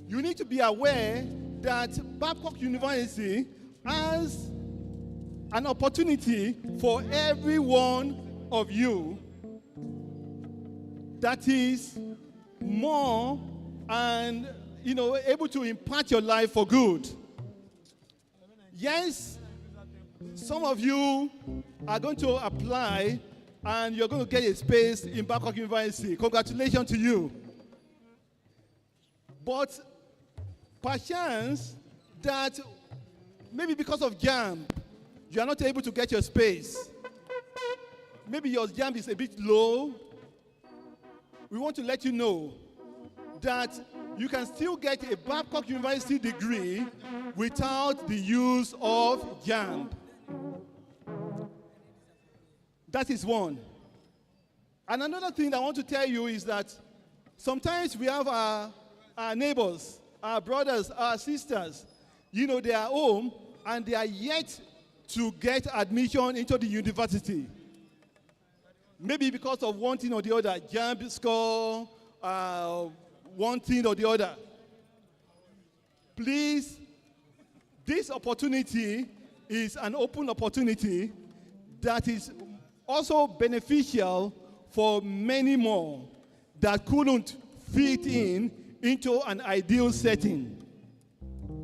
You need to be aware that Babcock University has an opportunity for every one of you that is more and able to impact your life for good. Yes, some of you are going to apply and you're going to get a space in Babcock University. Congratulations to you. But perchance that maybe because of JAMB, you are not able to get your space. Maybe your JAMB is a bit low. We want to let you know that you can still get a Babcock University degree without the use of JAMB. That is one. And another thing I want to tell you is that sometimes we have our neighbors, our brothers, our sisters, they are home and they are yet to get admission into the university. Maybe because of one thing or the other, JAMB score, one thing or the other. Please, this opportunity is an open opportunity that is also beneficial for many more that couldn't fit into an ideal setting.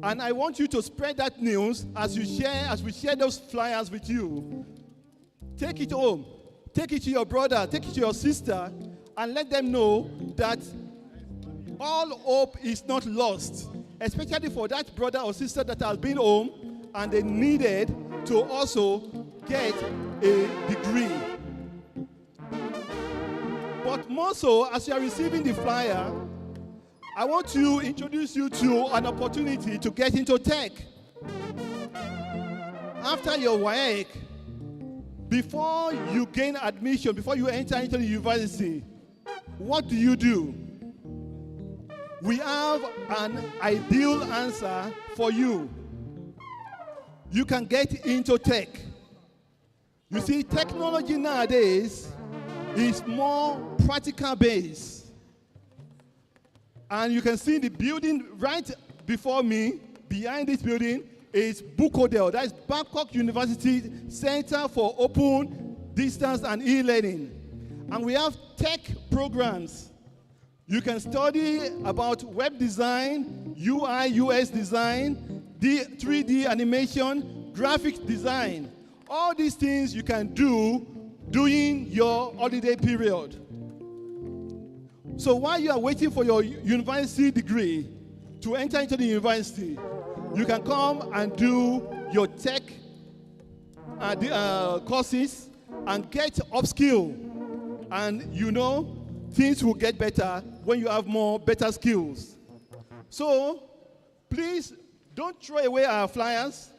And I want you to spread that news as we share those flyers with you. Take it home. Take it to your brother, take it to your sister, and let them know that all hope is not lost, especially for that brother or sister that has been home and they needed to also get a degree. But more so, as you are receiving the flyer, I want to introduce you to an opportunity to get into tech. After your WAEC, before you gain admission, before you enter into the university, what do? We have an ideal answer for you. You can get into tech. You see, technology nowadays is more practical based. And you can see the building right before me, behind this building, is Bukodel. That is Babcock University Center for Open Distance and E-Learning. And we have tech programs. You can study about web design, UI, UX design, 3D animation, graphic design. All these things you can do during your holiday period. So while you are waiting for your university degree to enter into the university, you can come and do your tech courses and get upskill. And things will get better when you have better skills. So please don't throw away our flyers.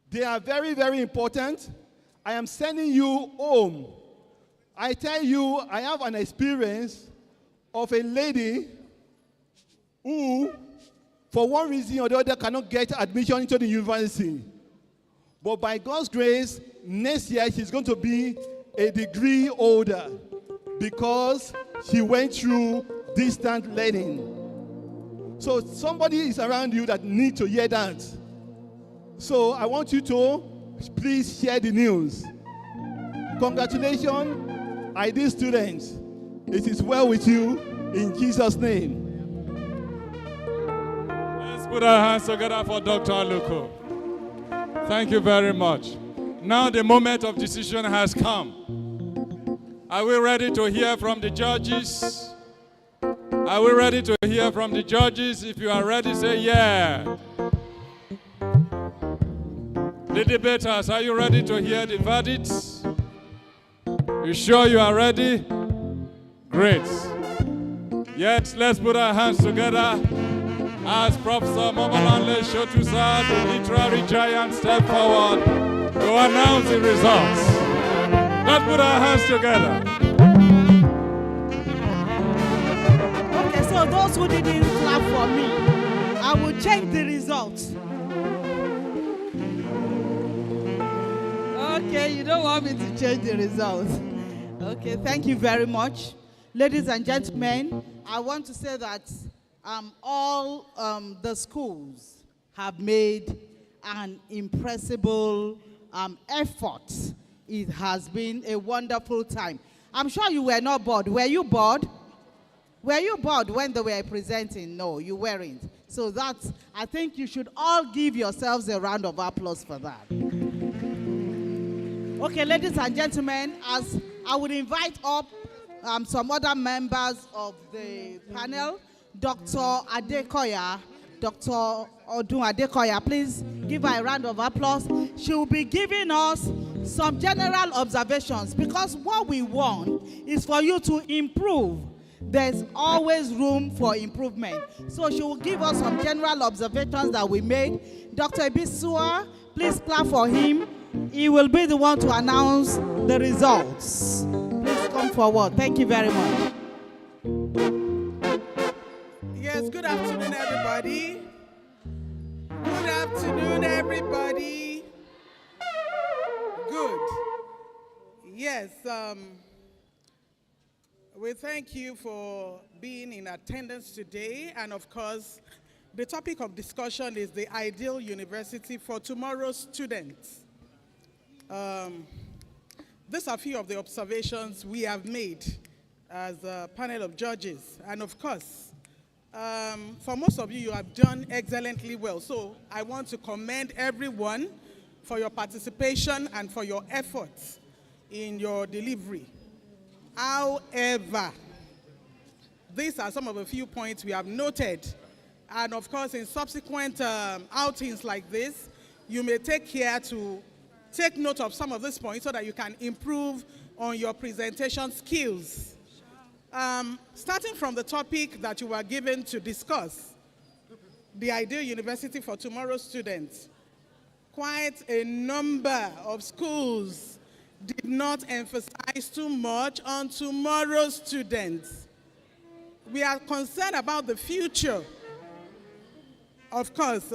They are very, very important. I am sending you home. I tell you, I have an experience of a lady who, for one reason or the other, cannot get admission into the university. But by God's grace, next year she's going to be a degree holder because she went through distant learning. So somebody is around you that needs to hear that. So I want you to please share the news. Congratulations, ideal students. It is well with you in Jesus' name. Let's put our hands together for Dr. Aluko. Thank you very much. Now the moment of decision has come. Are we ready to hear from the judges? Are we ready to hear from the judges? If you are ready, say yeah. The debaters, are you ready to hear the verdicts? You sure you are ready? Great. Yet, let's put our hands together as Professor Momolanle Shotusa, the literary giant, step forward to announce the results. Let's put our hands together. Okay, so those who didn't clap for me, I will check the results. Okay, you don't want me to change the results. Okay, thank you very much. Ladies and gentlemen, I want to say that all the schools have made an impressible effort. It has been a wonderful time. I'm sure you were not bored. Were you bored? Were you bored when they were presenting? No, you weren't. So that's, I think you should all give yourselves a round of applause for that. Okay, ladies and gentlemen, as I would invite up some other members of the panel, Dr. Adekoya, Dr. Odun Adekoya, please give her a round of applause. She will be giving us some general observations, because what we want is for you to improve. There's always room for improvement. So she will give us some general observations that we made. Dr. Ibisua, please clap for him. He will be the one to announce the results. Please come forward. Thank you very much. Yes, good afternoon, everybody. Good afternoon, everybody. Good. Yes, we thank you for being in attendance today. And of course, the topic of discussion is the ideal university for tomorrow's students. These are a few of the observations we have made as a panel of judges. And of course, for most of you, you have done excellently well. So I want to commend everyone for your participation and for your efforts in your delivery. However, these are some of the few points we have noted. And of course, in subsequent outings like this, you may take care to take note of some of these points so that you can improve on your presentation skills. Starting from the topic that you were given to discuss, the ideal university for tomorrow's students, quite a number of schools did not emphasize too much on tomorrow's students. We are concerned about the future. Of course,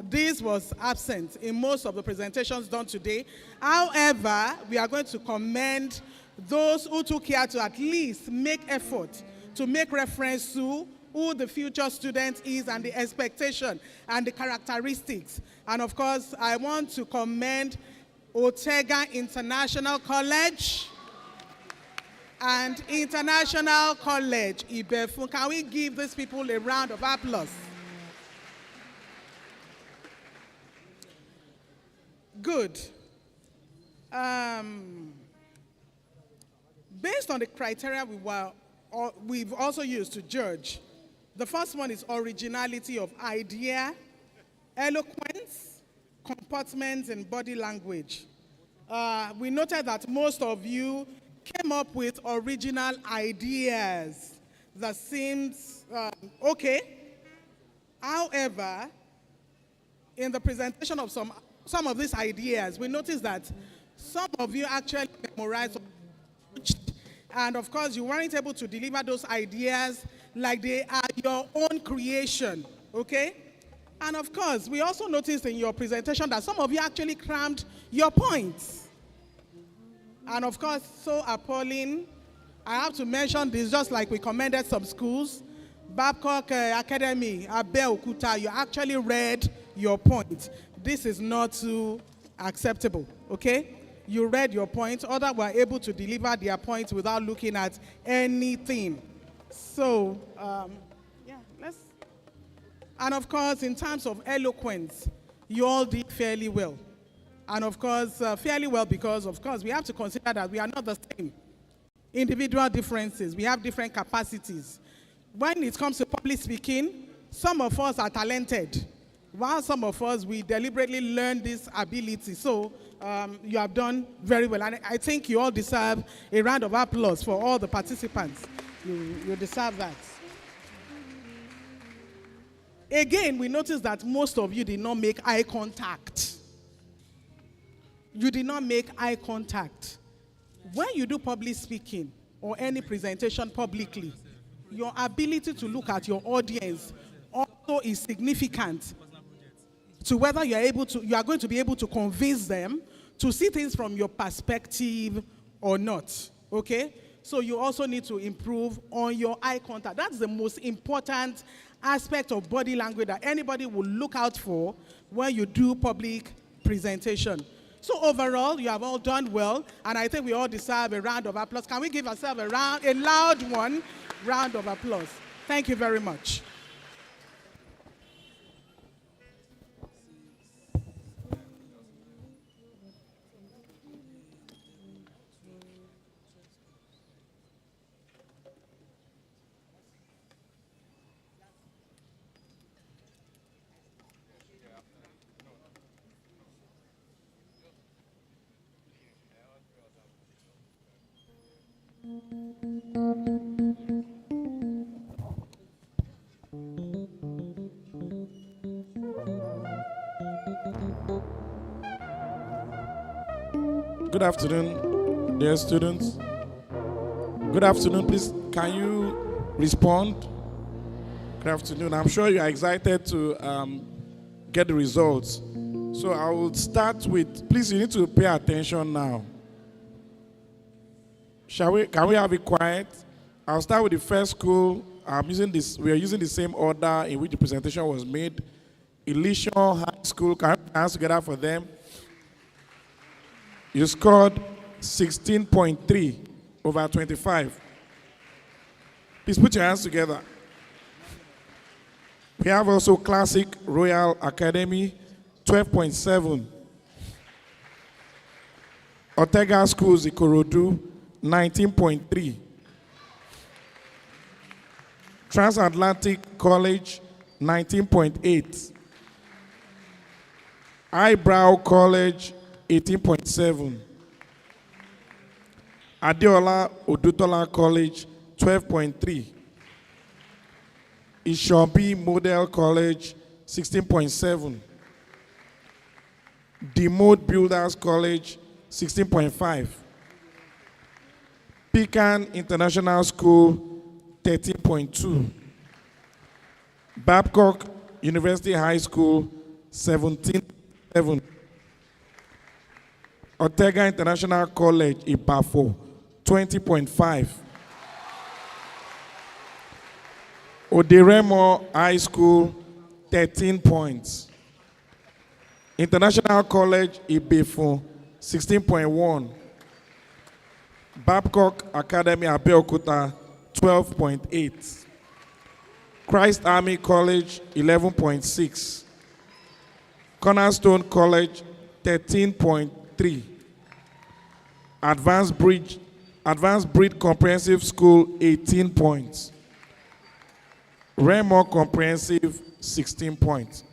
this was absent in most of the presentations done today. However, we are going to commend those who took care to at least make effort to make reference to who the future student is and the expectation and the characteristics. And of course, I want to commend Ortega International College and International College Ibefu. Can we give these people a round of applause? Good. Based on the criteria we've also used to judge, the first one is originality of idea, eloquence, comportment, and body language. We noted that most of you came up with original ideas that seems okay. However, in the presentation of some of these ideas, we noticed that some of you actually memorized, and of course, you weren't able to deliver those ideas like they are your own creation, okay? And of course, we also noticed in your presentation that some of you actually crammed your points. And of course, so appalling, I have to mention this, just like we commended some schools, Babcock Academy, Abeokuta, you actually read your point. This is not too acceptable, okay? You read your point, others were able to deliver their points without looking at anything. So, and of course, in terms of eloquence, you all did fairly well. And of course, fairly well because, of course, we have to consider that we are not the same. Individual differences, we have different capacities. when it comes to public speaking, some of us are talented, while some of us, we deliberately learn this ability. So you have done very well. And I think you all deserve a round of applause for all the participants. You deserve that. Again, we noticed that most of you did not make eye contact. You did not make eye contact. When you do public speaking or any presentation publicly, your ability to look at your audience also is significant to whether you are going to be able to convince them to see things from your perspective or not. Okay? So you also need to improve on your eye contact. That's the most important aspect of body language that anybody will look out for when you do public presentation. So overall, you have all done well, and I think we all deserve a round of applause. Can we give ourselves a loud round of applause? Thank you very much. Good afternoon, dear students. Good afternoon, please, can you respond? Good afternoon. I'm sure you are excited to get the results. So I will start with, please, you need to pay attention now. Can we have it quiet? I'll start with the first school. We are using the same order in which the presentation was made. Elysian High School, can we put hands together for them? You scored 16.3 over 25. Please put your hands together. We have also Classic Royal Academy, 12.7. Ortega Schools, Ikorodu, 19.3. Transatlantic College, 19.8. Eyebrow College, 18.7. Adeola Odutola College, 12.3. Ishobi Model College, 16.7. Demode Builders College, 16.5. Pecan International School, 13.2. Babcock University High School, 17.7. Ortega International College, Ibafo, 20.5. Oderemo High School, 13 points. International College, Ibefo, 16.1. Babcock Academy, Abeokuta, 12.8. Christ Army College, 11.6. Cornerstone College, 13.3. Advanced Breed Comprehensive School, 18 points. Remo Comprehensive, 16 points.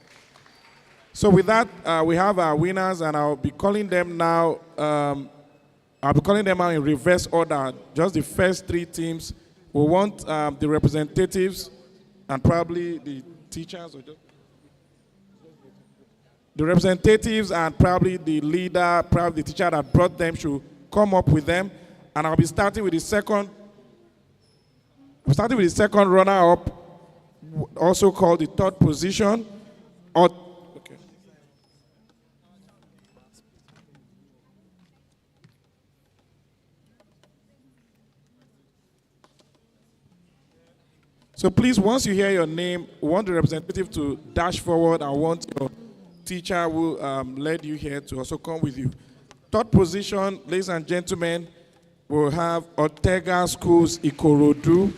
So with that, we have our winners, and I'll be calling them now. I'll be calling them out in reverse order. Just the first three teams. We want the representatives and probably the teachers, or just the representatives and probably the leader, probably the teacher that brought them should come up with them. And I'll be starting with the second. Starting with the second runner-up, also called the third position. Okay. So please, once you hear your name, we want the representative to dash forward and want your teacher will lead you here to also come with you. Third position, ladies and gentlemen, we'll have Ortega Schools, Ikorodu.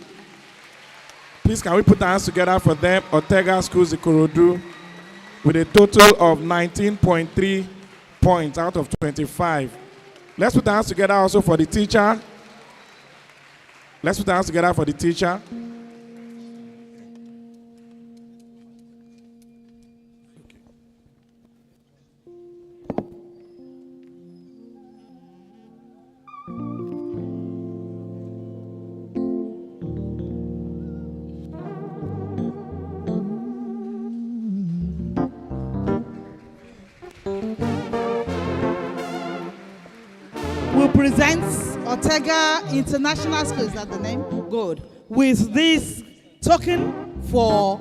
Please, can we put our hands together for them? Ortega Schools, Ikorodu, with a total of 19.3 points out of 25. Let's put our hands together also for the teacher. Let's put our hands together for the teacher. presents Ortega International School. Is that the name? Good. With this token for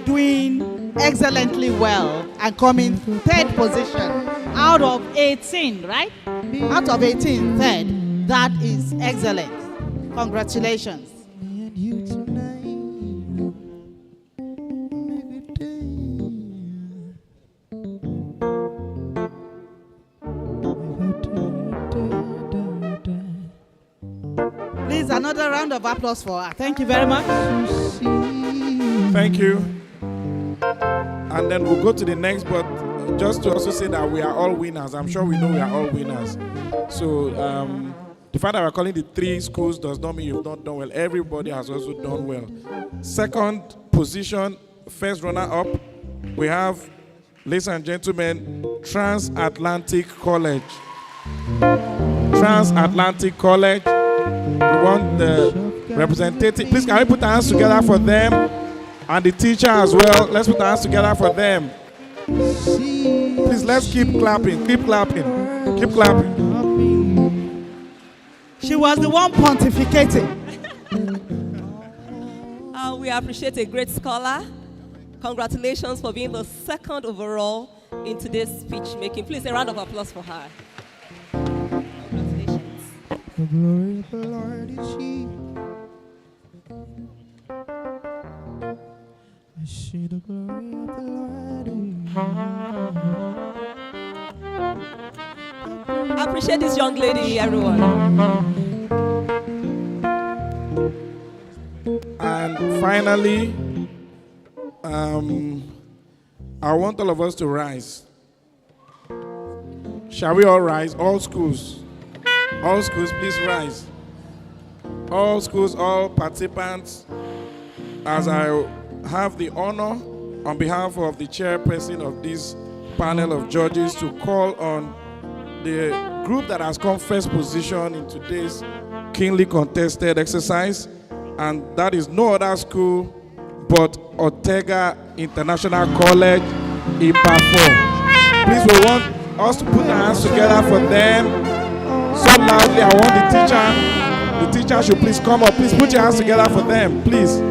doing excellently well and coming third position out of 18, right? Out of 18, third. That is excellent. Congratulations. Please, another round of applause for her. Thank you very much. Thank you. And then we'll go to the next, but just to also say that we are all winners. I'm sure we know we are all winners. So the fact that we're calling the 3 schools does not mean you've not done well. Everybody has also done well. Second position, first runner-up, we have, ladies and gentlemen, Transatlantic College. Transatlantic College. We want the representative. Please, can we put our hands together for them? And the teacher as well. Let's put our hands together for them. Please, let's keep clapping. Keep clapping. Keep clapping. She was the one pontificating. We appreciate a great scholar. Congratulations for being the second overall in today's speech making. Please, a round of applause for her. The glory of the Lord is here. I see the glory of the Lord is here. Appreciate this young lady, everyone. And finally, I want all of us to rise. Shall we all rise? All schools. All schools, please rise. All schools, all participants, as I have the honor on behalf of the chairperson of this panel of judges to call on the group that has come first position in today's keenly contested exercise, and that is no other school but Ortega International College, Ibadan. Please, we want us to put our hands together for them. So loudly, I want the teacher should please come up. Please put your hands together for them, please.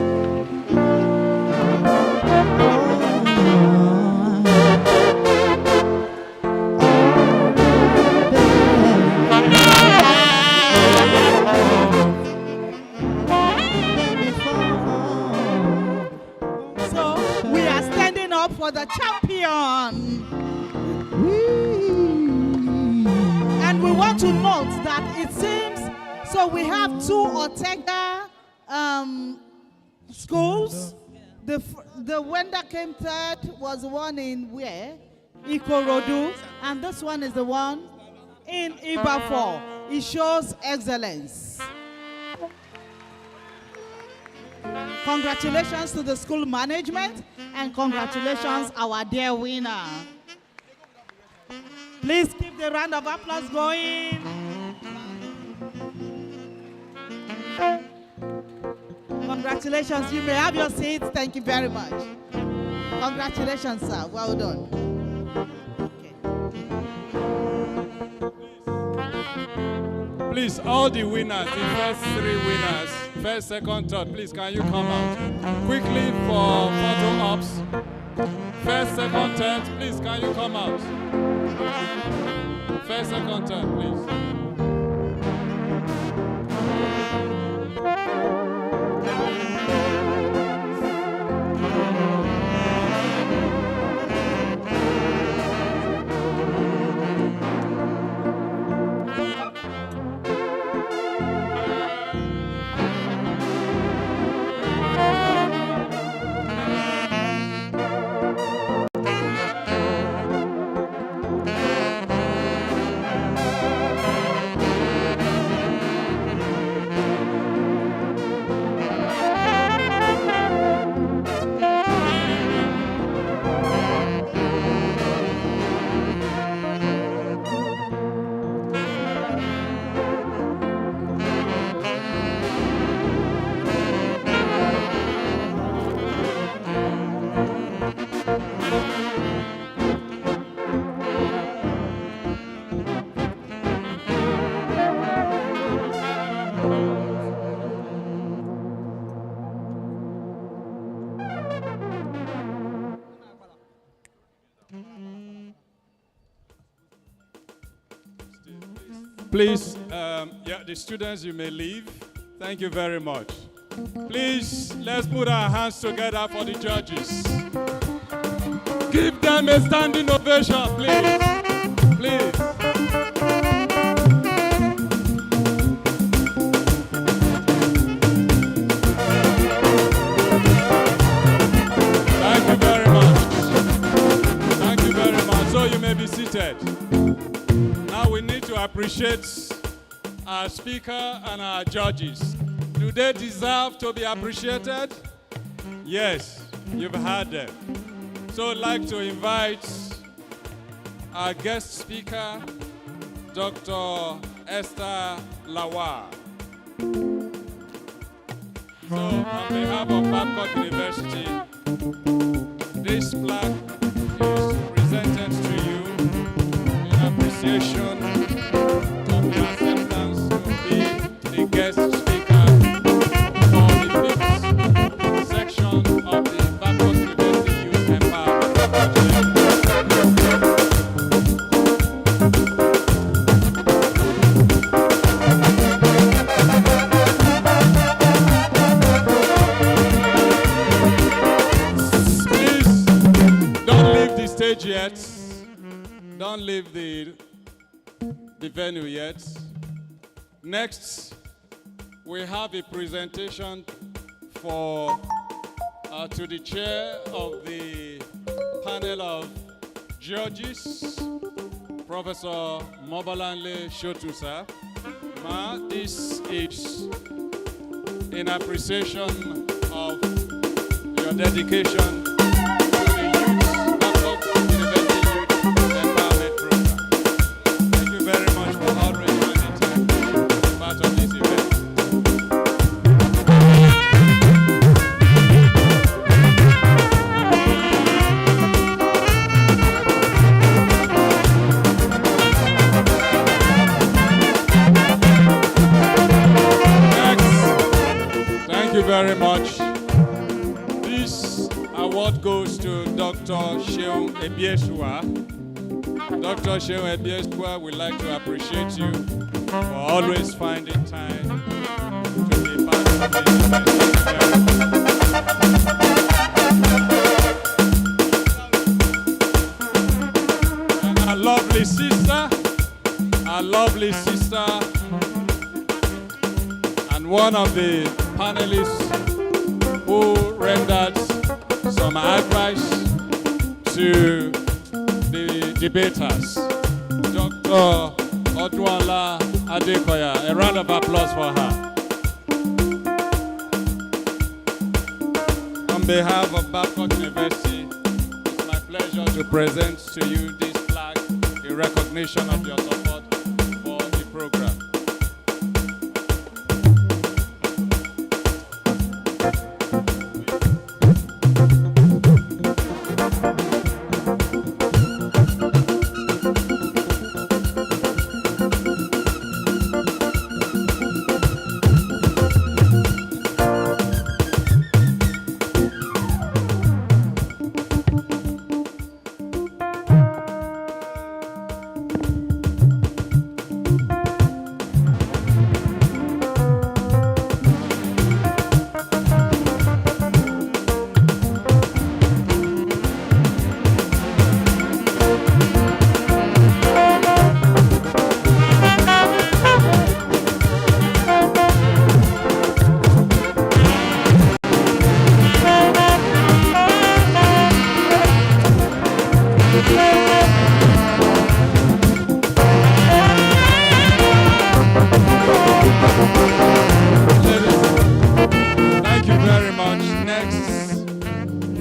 So we are standing up for the champion. And we want to note that it seems, so we have 2 Ortega schools. The one that came third was the one in where? Ikorodu. And this one is the one in Ibadan. It shows excellence. Congratulations to the school management and congratulations our dear winner. Please keep the round of applause going. Congratulations. You may have your seats. Thank you very much. Congratulations, sir. Well done. Okay. Please, all the winners, the first 3 winners, first, second, third, please, can you come out? Quickly for photo ops. First, second, third, please, can you come out? First, second, third, please. Please, yeah, the students, you may leave. Thank you very much. Please, let's put our hands together for the judges. Give them a standing ovation, please. Please. Thank you very much. Thank you very much. So you may be seated. Now we need to appreciate our speaker and our judges. Do they deserve to be appreciated? Yes, you've heard them. So I'd like to invite our guest speaker, Dr. Esther Lawal. So on behalf of Babcock University, this plaque is presented to you in appreciation of your acceptance to be the guest speaker for the fifth section of the Babcock University Youth Empowerment Project. Yet. Don't leave the venue yet. Next, we have a presentation for to the chair of the panel of judges, Professor Mobalanle Shotusa. This is in appreciation of your dedication very much. This award goes to Dr. Sheung Ebiesua. Dr. Sheung Ebiesua, we'd like to appreciate you for always finding time to be part of this event. And our lovely sister, and one of the panelists who rendered some advice to the debaters, Dr. Odunla Adekoya. A round of applause for her. On behalf of Babcock University, it's my pleasure to present to you this plaque in recognition of your support for the program.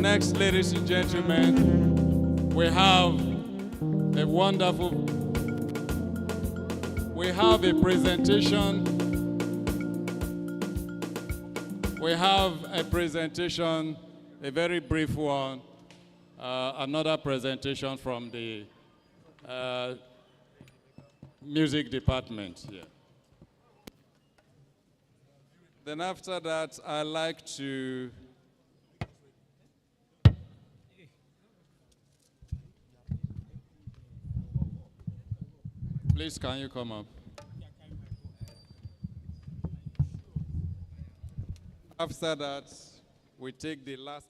Next, ladies and gentlemen, we have a presentation. We have a presentation, a very brief one, another presentation from the music department here. Then after that, I'd like to please, can you come up? After that, we take the last